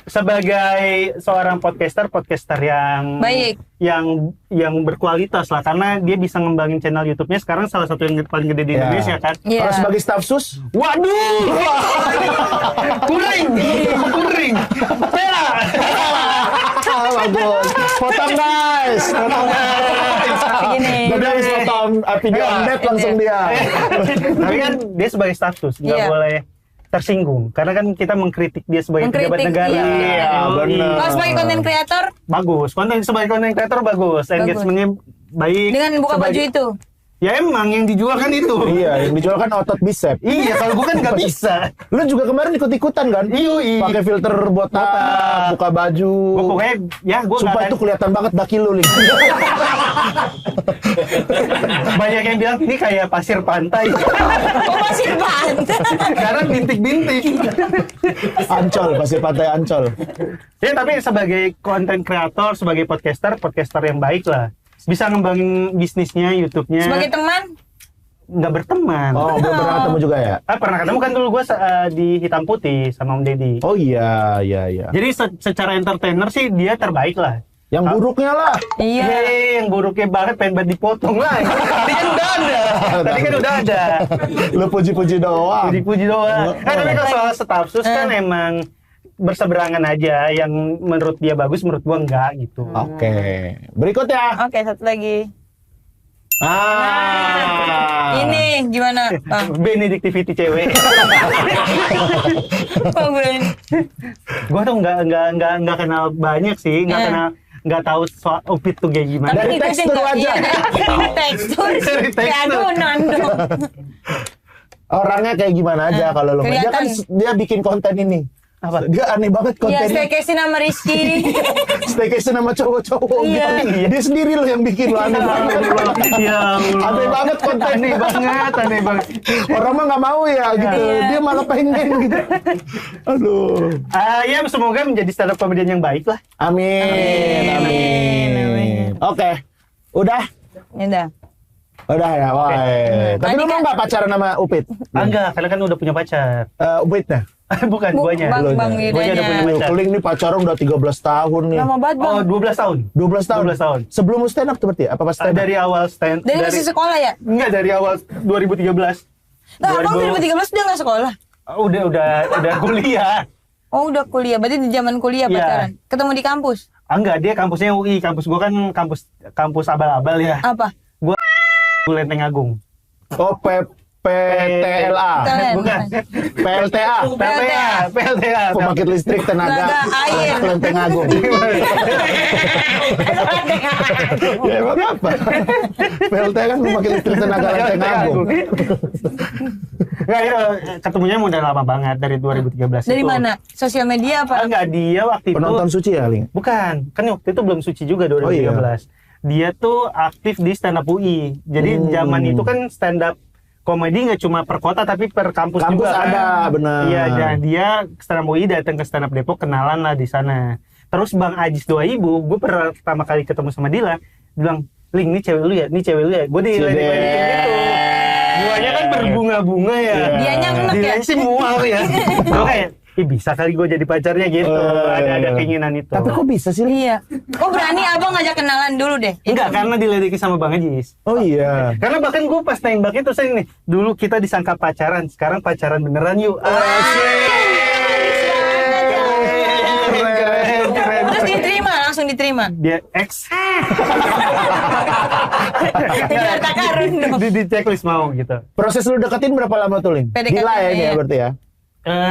Speaker 2: sebagai seorang podcaster yang
Speaker 4: Baik.
Speaker 2: yang berkualitas lah, karena dia bisa ngembangin channel YouTube-nya sekarang salah satu yang paling gede di
Speaker 1: Ya.
Speaker 2: Indonesia kan.
Speaker 4: Iya.
Speaker 1: Kalau sebagai staff sus,
Speaker 2: Waduh, kuring, Pela.
Speaker 1: bagus. Potong guys.
Speaker 4: Begini.
Speaker 1: Jadi habis potong video net langsung dia.
Speaker 2: Tapi kan dia sebagai status nggak
Speaker 4: Iya.
Speaker 2: boleh tersinggung, karena kan kita mengkritik dia sebagai pejabat
Speaker 4: Mengkritik,
Speaker 2: negara.
Speaker 4: iya.
Speaker 1: Benar.
Speaker 4: Kalau sebagai konten kreator
Speaker 2: Bagus, sebagai konten kreator bagus, engagementnya baik.
Speaker 4: dengan buka baju
Speaker 2: Sebagai-
Speaker 4: itu.
Speaker 2: Ya emang yang dijual kan itu.
Speaker 1: Iya, yang dijual kan otot bicep.
Speaker 2: Iya, kalau gue kan nggak bisa.
Speaker 1: Lu juga kemarin ikut-ikutan kan?
Speaker 2: Iya.
Speaker 1: Pakai filter botak, buka baju.
Speaker 2: Gue pokoknya ya gue
Speaker 1: Sumpah itu kelihatan banget daki lu, Ling.
Speaker 2: banyak yang bilang ini kayak pasir pantai.
Speaker 4: Oh masih pantai.
Speaker 2: Karena bintik-bintik.
Speaker 1: Ancol, pasir pantai Ancol.
Speaker 2: Ya tapi sebagai konten kreator, sebagai podcaster yang baik lah. Bisa ngembangin bisnisnya, YouTube-nya.
Speaker 4: Sebagai teman,
Speaker 2: Nggak berteman.
Speaker 1: Oh, belum pernah ketemu juga ya?
Speaker 2: Pernah ketemu kan dulu gue di Hitam Putih sama Om Deddy.
Speaker 1: Oh iya.
Speaker 2: Jadi secara entertainer sih dia terbaik lah.
Speaker 1: Yang buruknya lah.
Speaker 4: iya.
Speaker 2: Yang buruknya banget pengen banget dipotong lah. Tadi kan udah ada.
Speaker 1: Lu puji-puji doang.
Speaker 2: Dipuji doang. Tapi kalau soal stafsus kan emang berseberangan aja. Yang menurut dia bagus, menurut gua enggak gitu.
Speaker 1: Oke. Berikutnya.
Speaker 4: Oke, satu lagi.
Speaker 1: Ini.
Speaker 4: Ini gimana, Bang?
Speaker 2: Benedictivity cewek.
Speaker 4: Bang Ben.
Speaker 2: Gua tuh nggak kenal banyak sih, nggak tahu soal Upit tuh kayak gimana.
Speaker 1: Dari
Speaker 4: ngikutin
Speaker 1: tekstur
Speaker 4: nggak?
Speaker 1: aja.
Speaker 4: Iya, tekstur.
Speaker 2: Dari tekstur.
Speaker 4: Kayak adonan dong.
Speaker 1: Orangnya kayak gimana aja kalau lu. Dia kan
Speaker 4: Kelihatan.
Speaker 1: dia bikin konten ini.
Speaker 2: Apa?
Speaker 1: Dia aneh banget
Speaker 4: Iya,
Speaker 1: kontennya.
Speaker 4: staycation sama Rizky.
Speaker 1: Staycation sama cowok-cowok
Speaker 4: Iya.
Speaker 1: gitu. Dia sendiri loh yang bikin lo aneh banget.
Speaker 2: Ya Allah.
Speaker 1: Aneh banget kontennya.
Speaker 2: Aneh banget.
Speaker 1: Orang mah nggak mau ya gitu.
Speaker 4: Iya.
Speaker 1: Dia malah pengen gitu. Aduh.
Speaker 2: Ya semoga menjadi stand up comedian yang baik lah.
Speaker 1: Amin. Amin. Oke. Udah.
Speaker 4: Ya udah.
Speaker 1: Udah ya. Wah. Tapi
Speaker 4: Tadi
Speaker 1: lu mau
Speaker 4: kan-
Speaker 1: nggak pacaran sama Upit?
Speaker 2: Enggak, karena kan udah punya pacar.
Speaker 1: Upitnya?
Speaker 2: Bukan, guanya.
Speaker 4: Bang
Speaker 2: Guanya udah punya
Speaker 4: Yudanya.
Speaker 2: pacar.
Speaker 1: Keling nih pacaran udah 13 tahun nih.
Speaker 4: Lama banget bang.
Speaker 2: Oh, 12 tahun.
Speaker 1: 12 tahun.
Speaker 2: 12 tahun.
Speaker 1: Sebelum lu stand up tuh berarti ya? Apa pas stand up?
Speaker 2: Dari awal stand.
Speaker 4: Dari masih sekolah ya?
Speaker 2: Enggak, dari awal 2013.
Speaker 4: Nah, abang 2013 udah nggak sekolah?
Speaker 2: Udah kuliah.
Speaker 4: Oh udah kuliah, berarti di zaman kuliah
Speaker 2: Iya.
Speaker 4: pacaran. Ketemu di kampus?
Speaker 2: Enggak, dia kampusnya UI. Kampus gua kan kampus abal-abal ya.
Speaker 4: Apa?
Speaker 2: Lenteng Agung.
Speaker 1: Oh, PTLA.
Speaker 2: Bukan.
Speaker 1: PLTA.
Speaker 2: PLTA.
Speaker 1: Pembangkit listrik tenaga
Speaker 4: Tenaga air.
Speaker 1: Lenteng Agung. Ya emang apa? PLTA kan pembangkit listrik tenaga Lenteng Agung.
Speaker 2: Enggak, ketemunya udah lama banget dari 2013
Speaker 4: Dari
Speaker 2: itu.
Speaker 4: mana? Sosial media apa?
Speaker 2: Enggak, dia waktu itu
Speaker 1: Penonton suci ya, Ling?
Speaker 2: bukan. Kan waktu itu belum suci juga 2013.
Speaker 1: Oh, iya.
Speaker 2: Dia tuh aktif di stand up UI. Jadi zaman itu kan stand up komedi nggak cuma per kota tapi per kampus
Speaker 1: Kampus
Speaker 2: juga kan.
Speaker 1: ada, benar.
Speaker 2: Iya, dan dia stand up UI datang ke stand up Depok, kenalan lah di sana. Terus Bang Ajis 2000, gue pertama kali ketemu sama Dila, bilang, "Ling, ini cewek lu ya? Ini cewek lu ya?" Gue diledek-ledekin gitu. Guanya kan berbunga-bunga ya.
Speaker 4: Dianya enak ya?
Speaker 2: Dianya sih mual ya. Gue kayak, ih bisa kali gue jadi pacarnya gitu. Ada keinginan itu.
Speaker 1: Tapi kok bisa sih, Ling?
Speaker 4: Iya. Oh berani abang ngajak kenalan dulu deh.
Speaker 2: Enggak, karena diledekin sama Bang Ajis.
Speaker 1: Oh iya.
Speaker 2: Karena bahkan gue pas nembak itu saya nih, dulu kita disangka pacaran, sekarang pacaran beneran yuk. Keren.
Speaker 4: Terus diterima, langsung diterima.
Speaker 2: Dia X.
Speaker 4: Jadi harta karun dong.
Speaker 2: Di checklist mau gitu.
Speaker 1: Proses lu deketin berapa lama tuh, Ling?
Speaker 4: PDKT
Speaker 1: Gila ya ini ya
Speaker 4: ya.
Speaker 1: berarti ya?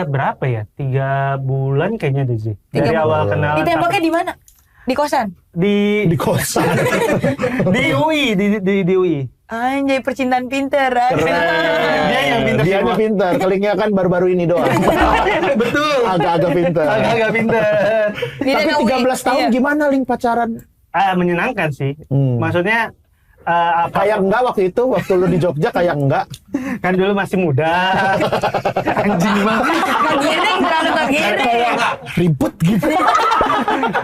Speaker 2: Berapa ya? 3 bulan kayaknya deh sih. Dari
Speaker 4: 3
Speaker 2: awal
Speaker 1: bulan.
Speaker 2: kenalan.
Speaker 4: Ditembaknya di mana? Di kosan?
Speaker 1: Di kosan.
Speaker 2: Di UI, di UI.
Speaker 4: Anjay, percintaan pinter.
Speaker 2: Dia yang pintar
Speaker 1: Dia
Speaker 2: semua.
Speaker 1: pintar. Kelingnya kan baru-baru ini doang.
Speaker 2: Betul.
Speaker 1: Agak-agak pintar.
Speaker 2: Agak pintar.
Speaker 4: Di
Speaker 1: Tapi
Speaker 4: Danau
Speaker 1: 13
Speaker 4: UI.
Speaker 1: tahun
Speaker 4: Iya.
Speaker 1: gimana, Ling, pacaran?
Speaker 2: Menyenangkan sih. Maksudnya
Speaker 1: Kayak enggak waktu lu di Jogja kayak enggak.
Speaker 2: kan dulu masih muda. Anjing banget.
Speaker 4: Giring, terlalu giring.
Speaker 1: Ribet gitu.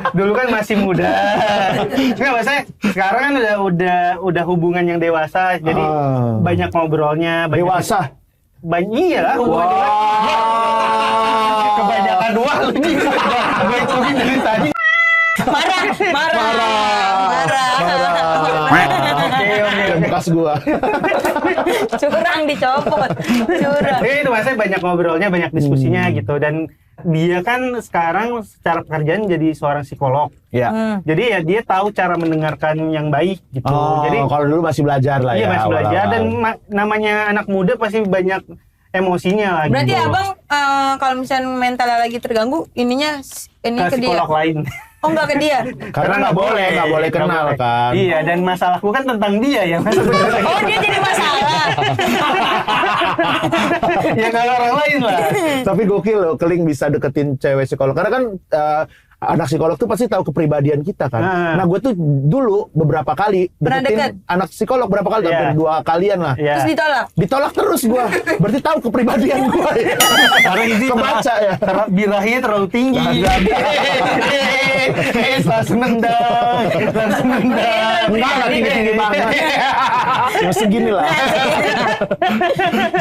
Speaker 2: Dulu kan masih muda. Enggak, maksudnya sekarang kan udah hubungan yang dewasa, jadi banyak ngobrolnya,
Speaker 1: Dewasa.
Speaker 2: Iya lah, hubungan dewasa. Kebanyakan wah lu nih. Gue ituin dari tadi.
Speaker 4: Marah.
Speaker 1: Oke, bekas gua.
Speaker 4: Curang dicopot. Curang.
Speaker 2: Itu maksudnya banyak ngobrolnya, banyak diskusinya gitu. Dan dia kan sekarang secara pekerjaan jadi seorang psikolog.
Speaker 1: Ya.
Speaker 2: Jadi ya dia tahu cara mendengarkan yang baik gitu. Jadi
Speaker 1: Kalau dulu masih belajar lah
Speaker 2: iya
Speaker 1: ya.
Speaker 2: masih belajar
Speaker 1: awal-awal.
Speaker 2: dan namanya anak muda pasti banyak emosinya lah.
Speaker 4: Berarti
Speaker 2: gitu.
Speaker 4: abang kalau misalnya mentalnya lagi terganggu, ini
Speaker 2: Ke
Speaker 4: ke dia.
Speaker 2: psikolog lain.
Speaker 4: Oh enggak ke dia.
Speaker 1: Karena nggak boleh kenal kan.
Speaker 2: Iya, dan masalahku kan tentang dia yang
Speaker 4: Oh dia jadi masalah.
Speaker 2: ya kalau orang lain lah.
Speaker 1: Tapi gokil loh, Keling bisa deketin cewek psikolog. Karena kan anak psikolog tuh pasti tahu kepribadian kita kan. Nah, gue tuh dulu beberapa kali
Speaker 4: Pernah
Speaker 1: deketin anak psikolog berapa kali, hampir 2 kalian lah.
Speaker 2: Iya.
Speaker 4: Terus ditolak.
Speaker 1: Ditolak terus gue. Berarti tahu kepribadian gue ya.
Speaker 2: Karena ini
Speaker 1: Kebaca ya.
Speaker 2: birahnya terlalu tinggi. Langsung nendang.
Speaker 1: Enggak lah, tinggi-tinggi banget. Ya segini lah.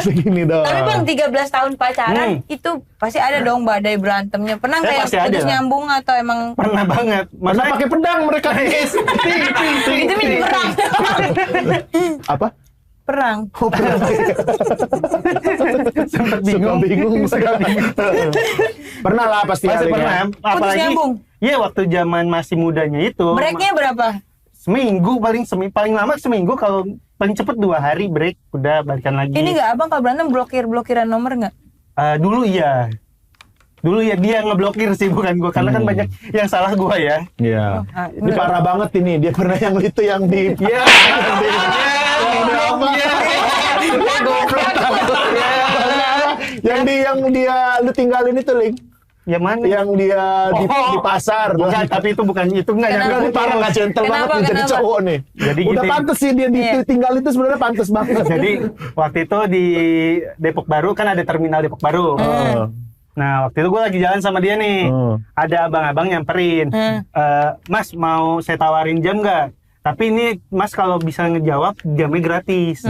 Speaker 1: Segini dong.
Speaker 4: Tapi bang 13 tahun pacaran itu pasti ada dong badai berantemnya. Pernah nggak
Speaker 2: Ya,
Speaker 4: yang
Speaker 2: pasti ada
Speaker 4: putus
Speaker 2: lah.
Speaker 4: nyambung atau emang
Speaker 2: Pernah banget.
Speaker 1: Mana pakai pedang mereka.
Speaker 4: itu mini perang?
Speaker 1: Apa?
Speaker 4: Perang.
Speaker 1: Oh, pedang.
Speaker 2: Sempet
Speaker 1: Suka bingung. Pernah lah pasti.
Speaker 2: Masih
Speaker 1: Aling,
Speaker 2: pernah.
Speaker 1: ya.
Speaker 4: Putus nyambung?
Speaker 2: Iya, waktu zaman masih mudanya itu.
Speaker 4: Breaknya berapa?
Speaker 2: Seminggu paling lama seminggu, kalau paling cepet 2 hari break udah balikan lagi.
Speaker 4: Ini nggak abang kalau berantem blokiran nomor nggak?
Speaker 2: Dulu iya dia ngeblokir sih, bukan gua, karena kan banyak yang salah gua ya.
Speaker 1: Iya. Ini parah banget ini. Dia pernah yang itu yang di
Speaker 2: Iya.
Speaker 1: yang dia lu tinggalin itu, Ling.
Speaker 2: Yang mana?
Speaker 1: Yang dia di pasar.
Speaker 2: Bukan, tapi itu bukan itu enggak
Speaker 4: Kenapa?
Speaker 1: Ini parah nggak gentle banget nih jadi
Speaker 4: Kenapa?
Speaker 1: cowok nih.
Speaker 2: Jadi
Speaker 1: Udah
Speaker 2: gitu.
Speaker 1: pantas sih dia ditinggal itu sebenarnya pantas banget.
Speaker 2: Jadi waktu itu di Depok Baru kan ada terminal Depok Baru. Nah waktu itu gue lagi jalan sama dia nih. Ada abang-abang nyamperin. Mas mau saya tawarin jam nggak? Tapi ini Mas kalau bisa ngejawab jamnya gratis.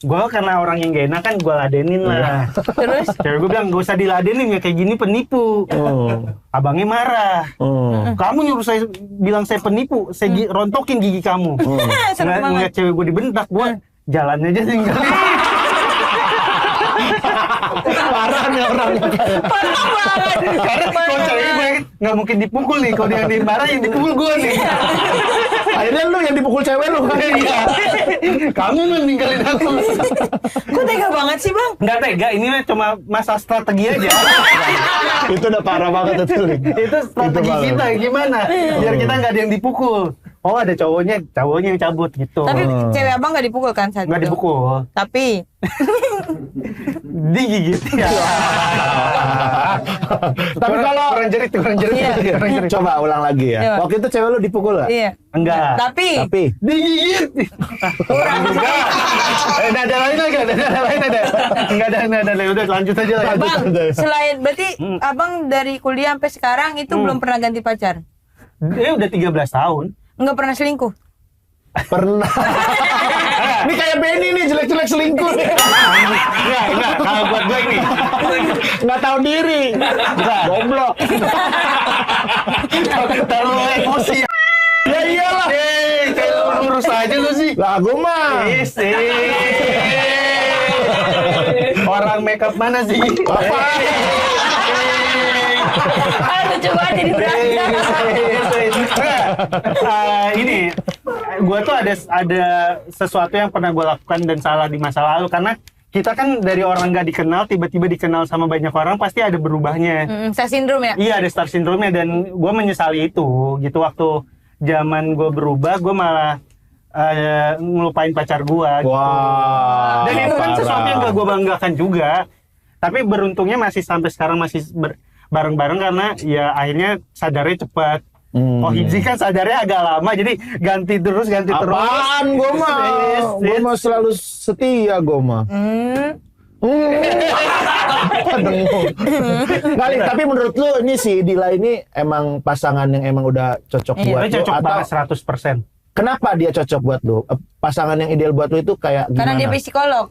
Speaker 2: Gue karena orang yang gak enak kan gue ladenin lah.
Speaker 4: Terus?
Speaker 2: Cewek gue bilang gak usah diladenin ya kayak gini penipu. Abangnya marah. Kamu nyuruh saya bilang saya penipu, saya rontokin gigi kamu.
Speaker 4: Serem banget.
Speaker 2: Ngeliat cewek gue dibentak, gue jalannya aja tinggal.
Speaker 1: Parah nih orangnya.
Speaker 4: Parah banget.
Speaker 2: Karena kalau cewek gue nggak mungkin dipukul nih, kalau dia yang dimarahin yang dipukul gue nih.
Speaker 1: Akhirnya lu yang dipukul cewek lu kan?
Speaker 2: Iya. Kamu meninggalin aku.
Speaker 4: Kok tega banget sih bang?
Speaker 2: Nggak tega, ini cuma masalah strategi aja.
Speaker 1: Itu udah parah banget itu, Ling.
Speaker 2: Itu strategi
Speaker 1: Itu
Speaker 2: kita gimana? Biar kita nggak ada yang dipukul. Oh ada cowoknya yang cabut gitu.
Speaker 4: Tapi cewek abang nggak dipukul kan saat
Speaker 2: Nggak
Speaker 4: itu?
Speaker 2: dipukul,
Speaker 4: Tapi
Speaker 2: digigit ya.
Speaker 1: Tapi kalau
Speaker 2: kurang jerit, kurang jerit.
Speaker 4: Iya.
Speaker 2: Kurang jerit.
Speaker 1: coba ulang lagi ya.
Speaker 4: Iya.
Speaker 1: Waktu itu cewek lu dipukul nggak?
Speaker 4: iya.
Speaker 2: Enggak.
Speaker 4: Tapi
Speaker 2: Digigit. Kurang juga. Ada lain lagi, ada lain ada. Enggak ada. Udah lanjut aja lah.
Speaker 4: bang, selain berarti abang dari kuliah sampai sekarang itu belum pernah ganti pacar?
Speaker 2: Udah 13 tahun.
Speaker 4: Nggak pernah selingkuh?
Speaker 1: Pernah. Ini kayak Benny nih jelek-jelek selingkuh nih.
Speaker 2: Enggak. Kalau buat gue ini.
Speaker 1: Nggak tahu diri. Goblok.
Speaker 2: Terlalu emosi.
Speaker 1: Ya iyalah.
Speaker 2: Kayak lurus aja lu sih.
Speaker 1: Lah gue mah.
Speaker 2: Orang makeup mana sih?
Speaker 1: Apa?
Speaker 4: Lucu banget jadi berantem.
Speaker 2: Ini gue tuh ada sesuatu yang pernah gue lakukan dan salah di masa lalu karena kita kan dari orang nggak dikenal tiba-tiba dikenal sama banyak orang pasti ada berubahnya.
Speaker 4: Star syndrome ya?
Speaker 2: Iya ada star syndrome-nya dan gue menyesali itu gitu waktu zaman gue berubah gue malah ngelupain pacar gue gitu.
Speaker 1: Wah.
Speaker 2: Dan itu kan
Speaker 1: parah.
Speaker 2: sesuatu yang gak gue banggakan juga. Tapi beruntungnya masih sampai sekarang masih bareng-bareng karena ya akhirnya sadarnya cepat. Oh Hibzi kan sadarnya agak lama jadi ganti terus.
Speaker 1: Apaan gue mah? Gue mah selalu setia gue mah. Kali, tapi menurut lu ini si Dila ini emang pasangan yang emang udah cocok buat
Speaker 2: Dia
Speaker 1: lu
Speaker 2: cocok
Speaker 1: atau
Speaker 2: banget 100%.
Speaker 1: kenapa dia cocok buat lu? Pasangan yang ideal buat lu itu kayak
Speaker 4: Karena
Speaker 1: gimana?
Speaker 4: dia psikolog.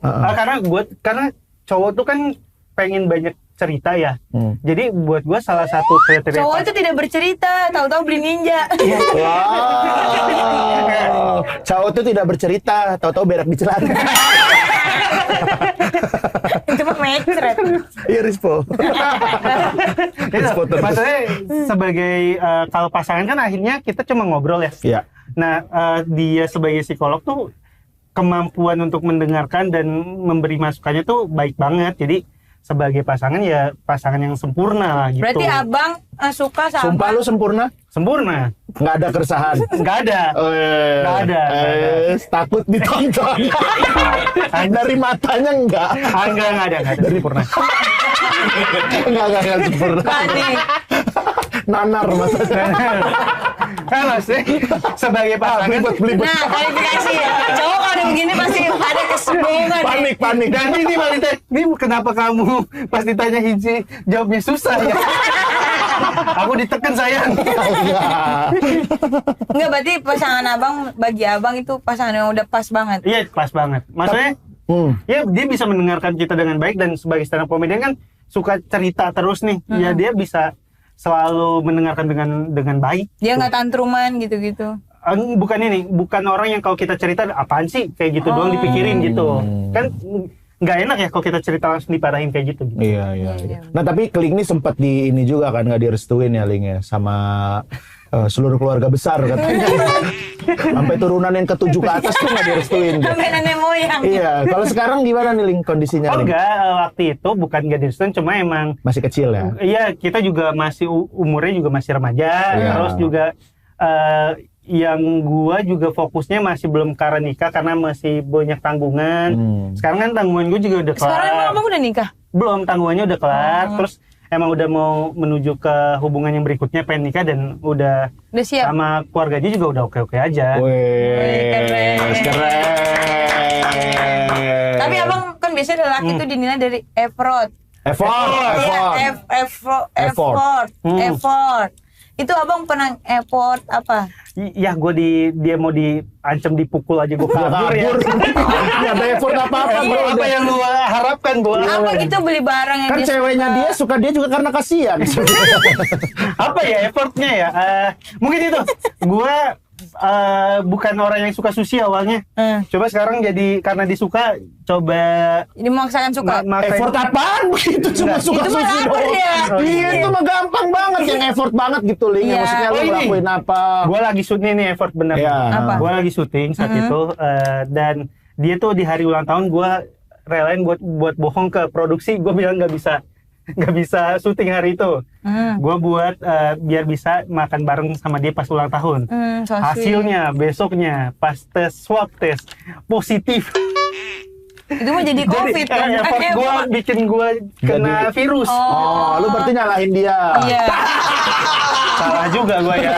Speaker 2: Karena cowok tuh kan pengen banyak cerita ya. Jadi buat gue salah satu kriteria
Speaker 4: Cowok itu tidak bercerita, tahu-tahu beli ninja.
Speaker 1: Wow. Cowok itu tidak bercerita, tahu-tahu berak di celana.
Speaker 4: Itu mah mecret.
Speaker 1: Iya Rispo. Rispo terus.
Speaker 2: Maksudnya sebagai kalau pasangan kan akhirnya kita cuma ngobrol ya.
Speaker 1: Iya.
Speaker 2: Nah dia sebagai psikolog tuh kemampuan untuk mendengarkan dan memberi masukannya tuh baik banget. Jadi sebagai pasangan ya pasangan yang sempurna lah gitu.
Speaker 4: Berarti abang suka sama.
Speaker 1: Sumpah lu sempurna?
Speaker 2: Sempurna.
Speaker 1: Nggak ada keresahan.
Speaker 2: Nggak ada. Nggak ada.
Speaker 1: Takut ditonton. Dari matanya enggak.
Speaker 2: Enggak ada sempurna.
Speaker 1: Enggak sempurna.
Speaker 4: Panik.
Speaker 1: Nanar maksudnya.
Speaker 2: Kan maksudnya sebagai pasangan.
Speaker 1: Belibet.
Speaker 4: Nah, kualifikasi ya. Cowok kalau udah begini pasti ada kesombongan.
Speaker 1: Panik.
Speaker 2: Dan ini Malita, ini kenapa kamu pas ditanya Hiji jawabnya susah ya? Aku ditekan sayang.
Speaker 4: Enggak, berarti pasangan abang, bagi abang itu pasangan yang udah pas banget.
Speaker 2: Iya, pas banget. Maksudnya, ya dia bisa mendengarkan kita dengan baik dan sebagai stand up comedian kan suka cerita terus nih. Ya dia bisa selalu mendengarkan dengan baik.
Speaker 4: Dia nggak tantruman gitu-gitu.
Speaker 2: Bukan orang yang kalau kita cerita apaan sih kayak gitu doang dipikirin gitu. Kan nggak enak ya kalau kita cerita langsung diparahin kayak gitu.
Speaker 1: Iya. Nah tapi Ling ini sempat di ini juga kan nggak direstuin ya Ling ya sama seluruh keluarga besar katanya. Sampai turunan yang ke-7 ke atas tuh nggak direstuin.
Speaker 4: Sampai nenek moyang.
Speaker 1: Iya. Kalau sekarang gimana nih Ling kondisinya? Ling?
Speaker 2: Enggak, waktu itu bukan nggak direstuin, cuma emang
Speaker 1: Masih kecil ya?
Speaker 2: iya kita juga masih umurnya juga masih remaja, terus juga yang gua juga fokusnya masih belum ke arah nikah karena masih banyak tanggungan. Sekarang kan tanggungan gua juga udah kelar.
Speaker 4: Sekarang emang abang udah nikah?
Speaker 2: Belum, tanggungannya udah kelar. Terus emang udah mau menuju ke hubungan yang berikutnya, pengen nikah dan udah
Speaker 4: siap.
Speaker 2: sama keluarganya juga udah oke-oke aja.
Speaker 4: Keren.
Speaker 1: Keren.
Speaker 4: Tapi abang kan biasanya laki itu dinilai dari effort. Effort. Itu abang pernah effort apa?
Speaker 2: Ya dia mau diancam dipukul aja gue kabur ya.
Speaker 1: Nggak ada effort apa-apa bro.
Speaker 2: Apa yang lu harapkan bro?
Speaker 4: Apa gitu beli barang yang
Speaker 1: Kan
Speaker 4: dia
Speaker 1: ceweknya
Speaker 4: suka?
Speaker 1: dia suka dia juga karena kasihan.
Speaker 2: Apa ya effortnya ya? Mungkin itu. Gue bukan orang yang suka sushi awalnya. Coba sekarang jadi karena disuka, coba
Speaker 4: Jadi memaksakan suka.
Speaker 1: Effort apaan begitu cuma suka
Speaker 4: Itu mah
Speaker 1: sushi
Speaker 4: lapar
Speaker 1: doang.
Speaker 4: ya.
Speaker 1: Iya itu mah gampang banget yang effort banget gitu Ling.
Speaker 4: Iya.
Speaker 1: Maksudnya lu
Speaker 2: Oh, ini.
Speaker 1: ngelakuin apa?
Speaker 2: gue lagi syuting nih effort bener.
Speaker 1: Iya.
Speaker 4: Apa?
Speaker 2: Gue lagi syuting saat itu dan dia tuh di hari ulang tahun gue relain buat bohong ke produksi. Gue bilang nggak bisa syuting hari itu. Gue buat biar bisa makan bareng sama dia pas ulang tahun.
Speaker 4: So sweet.
Speaker 2: Hasilnya besoknya pas tes swab test positif.
Speaker 4: Itu mah jadi COVID dong.
Speaker 2: Effort gue bikin gue kena virus.
Speaker 1: Oh, lu berarti nyalahin dia.
Speaker 4: Iya.
Speaker 2: Salah juga gue ya.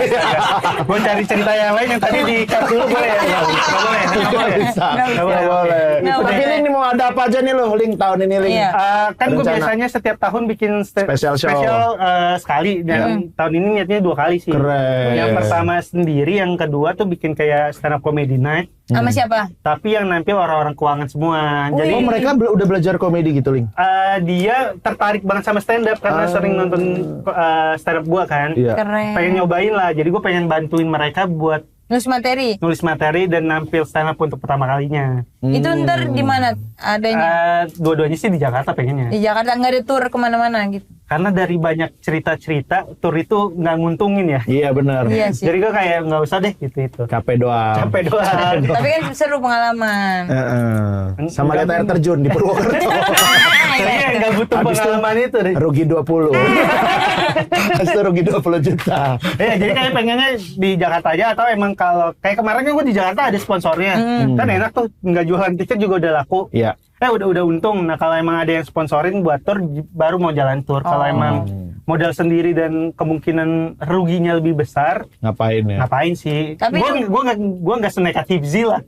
Speaker 2: Gue cari cerita yang lain yang tadi di-cut dulu boleh ya? Nggak boleh.
Speaker 1: Nggak bisa.
Speaker 2: Nggak boleh.
Speaker 1: Nggak boleh.
Speaker 4: Nggak
Speaker 1: Tapi
Speaker 4: boleh.
Speaker 1: Ling mau ada apa aja nih lu Ling tahun ini Ling?
Speaker 4: Iya.
Speaker 2: Kan gue
Speaker 1: Rencana.
Speaker 2: biasanya setiap tahun bikin
Speaker 1: Special show.
Speaker 2: sekali dan tahun ini niatnya 2 kali sih.
Speaker 1: Keren.
Speaker 2: Yang pertama sendiri, yang kedua tuh bikin kayak stand up comedy night,
Speaker 4: Sama siapa?
Speaker 2: tapi yang nampil orang-orang keuangan semua. Jadi
Speaker 1: Oh mereka udah belajar komedi gitu Ling?
Speaker 2: dia tertarik banget sama stand up karena sering nonton stand up gua kan.
Speaker 1: Iya.
Speaker 4: Keren.
Speaker 2: Pengen nyobain lah. Jadi gue pengen bantuin mereka buat
Speaker 4: Nulis materi.
Speaker 2: nulis materi dan nampil stand up untuk pertama kalinya.
Speaker 4: Itu ntar di mana adanya?
Speaker 2: Dua-duanya sih di Jakarta pengennya.
Speaker 4: Di Jakarta nggak ada tour kemana-mana gitu.
Speaker 2: Karena dari banyak cerita-cerita, tur itu nggak nguntungin ya.
Speaker 1: Iya benar.
Speaker 4: Iya sih.
Speaker 2: Jadi gue kayak nggak usah deh gitu.
Speaker 1: Capek doang.
Speaker 2: Capek doang.
Speaker 4: Tapi kan seru pengalaman.
Speaker 1: Sama lihat air terjun di Purwokerto.
Speaker 2: Kayaknya nggak butuh
Speaker 1: Habis itu
Speaker 2: pengalaman itu deh.
Speaker 1: Rugi 20. Habis itu rugi 20 juta.
Speaker 2: Ya, jadi kayak pengennya di Jakarta aja atau emang kalau kayak kemarin kan gue di Jakarta ada sponsornya. Kan enak tuh, nggak jualan tiket juga udah laku.
Speaker 1: Iya.
Speaker 2: Udah untung. Nah kalau emang ada yang sponsorin buat tur, baru mau jalan tur. Kalau emang modal sendiri dan kemungkinan ruginya lebih besar,
Speaker 1: Ngapain ya?
Speaker 2: ngapain sih?
Speaker 4: Tapi
Speaker 2: Gue nggak senekat Hipzi lah.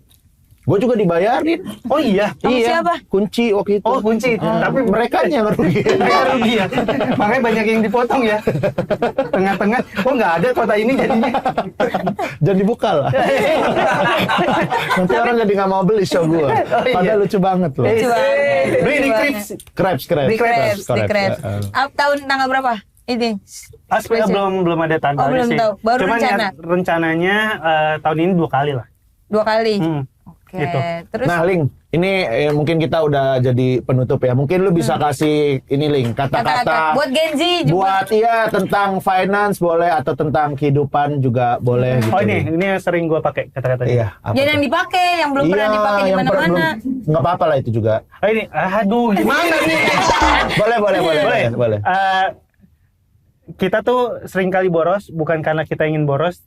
Speaker 1: Gue juga dibayarin.
Speaker 2: Oh iya.
Speaker 4: Sama siapa?
Speaker 1: Kunci waktu itu.
Speaker 2: Oh kunci. Tapi
Speaker 1: Mereka yang rugi.
Speaker 2: mereka rugi ya. Makanya banyak yang dipotong ya. Tengah-tengah, kok nggak ada kota ini jadinya.
Speaker 1: Jangan dibuka lah. Nanti orang jadi nggak mau beli show gue. Padahal lucu banget loh.
Speaker 2: Bro, ini Crips.
Speaker 1: Crabs.
Speaker 4: Di Krebs. Tahun tanggal berapa? Ini.
Speaker 2: Belum ada tanggalnya
Speaker 4: belum
Speaker 2: sih.
Speaker 4: tahu. Baru
Speaker 2: Cuman
Speaker 4: rencana?
Speaker 2: ya, rencananya tahun ini 2 kali lah.
Speaker 4: 2 kali. Oke.
Speaker 2: gitu.
Speaker 4: Terus
Speaker 1: Nah, Ling, ini mungkin kita udah jadi penutup ya. Mungkin lu bisa kasih ini Ling, kata-kata
Speaker 4: buat Gen Z juga.
Speaker 1: buat tentang finance boleh atau tentang kehidupan juga boleh gitu.
Speaker 2: Oh ini yang sering gue pakai kata-katanya.
Speaker 1: Iya, apa
Speaker 4: Jangan
Speaker 1: tuh?
Speaker 4: yang dipakai, yang belum pernah dipakai di
Speaker 1: yang
Speaker 4: mana-mana.
Speaker 1: Nggak apa-apa lah itu juga.
Speaker 2: Oh ini, aduh gimana nih?
Speaker 1: Boleh.
Speaker 2: Kita tuh sering kali boros, bukan karena kita ingin boros.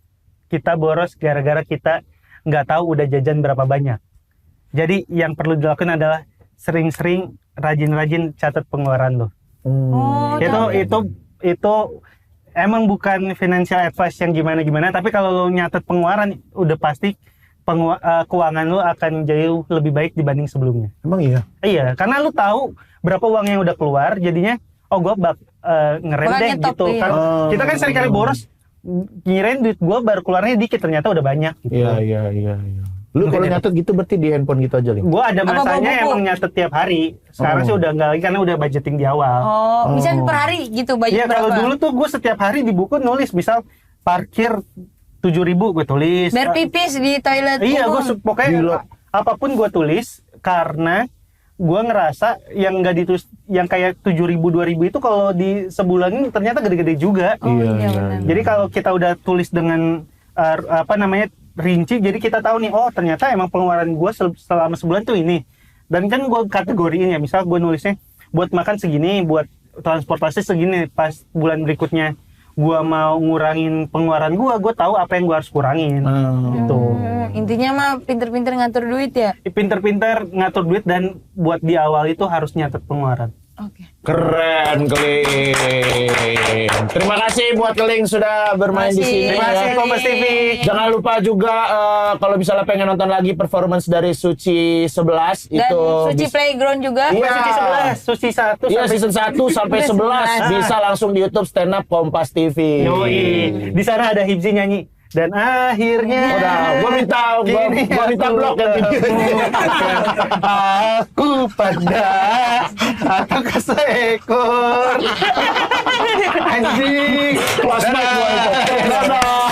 Speaker 2: Kita boros gara-gara kita nggak tahu udah jajan berapa banyak. Jadi yang perlu dilakukan adalah sering-sering rajin-rajin catat pengeluaran lo.
Speaker 4: Oh,
Speaker 2: Itu emang bukan financial advice yang gimana-gimana, tapi kalau lo nyatet pengeluaran udah pasti keuangan lo akan jauh lebih baik dibanding sebelumnya.
Speaker 1: Emang iya?
Speaker 2: Iya, karena lo tahu berapa uang yang udah keluar, jadinya gue ngerem
Speaker 4: Bakal
Speaker 2: deh
Speaker 4: nyetop,
Speaker 2: gitu.
Speaker 4: iya.
Speaker 2: Kan kita kan sering kali boros, ngirain duit gue baru keluarnya dikit, ternyata udah banyak gitu.
Speaker 1: Iya. Lu kalau nyatet gitu berarti di handphone gitu aja, Ling?
Speaker 2: Gue ada
Speaker 4: Apa
Speaker 2: masanya
Speaker 4: buku?
Speaker 2: emang nyatet tiap hari. Sekarang sih udah enggak lagi karena udah budgeting di awal.
Speaker 4: Oh, misalnya per hari gitu budget
Speaker 2: Iya,
Speaker 4: berapa?
Speaker 2: kalau dulu tuh gue setiap hari di buku nulis, misal parkir 7.000 gue tulis.
Speaker 4: Bayar pipis di toilet
Speaker 2: Iya, gue
Speaker 4: umum.
Speaker 2: pokoknya apapun gue tulis karena gue ngerasa yang nggak ditulis, yang kayak 7.000 2.000 itu kalau di sebulan ini ternyata gede-gede juga.
Speaker 4: Oh, iya, benar.
Speaker 2: Jadi kalau kita udah tulis dengan rinci, jadi kita tahu nih, oh ternyata emang pengeluaran gue selama sebulan tuh ini. Dan kan gue kategoriin ya, misal gue nulisnya buat makan segini, buat transportasi segini, pas bulan berikutnya gue mau ngurangin pengeluaran gue tahu apa yang gue harus kurangin. Gitu.
Speaker 4: Intinya mah pinter-pinter ngatur duit ya.
Speaker 2: Pinter-pinter ngatur duit dan buat di awal itu harus nyatet pengeluaran.
Speaker 4: Oke.
Speaker 7: Keren, Keling. Terima kasih buat Keling sudah bermain di sini.
Speaker 2: Terima kasih Kompas TV.
Speaker 7: Jangan lupa juga kalau misalnya pengen nonton lagi performance dari Suci 11
Speaker 4: Dan
Speaker 7: itu
Speaker 4: Suci Playground juga.
Speaker 7: Iya.
Speaker 2: Suci 11, Suci 1
Speaker 7: Iya,
Speaker 2: sampai
Speaker 7: season 1 sampai 11 bisa langsung di YouTube Stand Up Kompas TV.
Speaker 2: Yoi. Di sana ada Hibzi nyanyi. Dan akhirnya
Speaker 7: Udah, gua minta blok yang videonya.
Speaker 2: Aku pada atau keseekor anjing.
Speaker 7: Close mic gua itu. Dadah.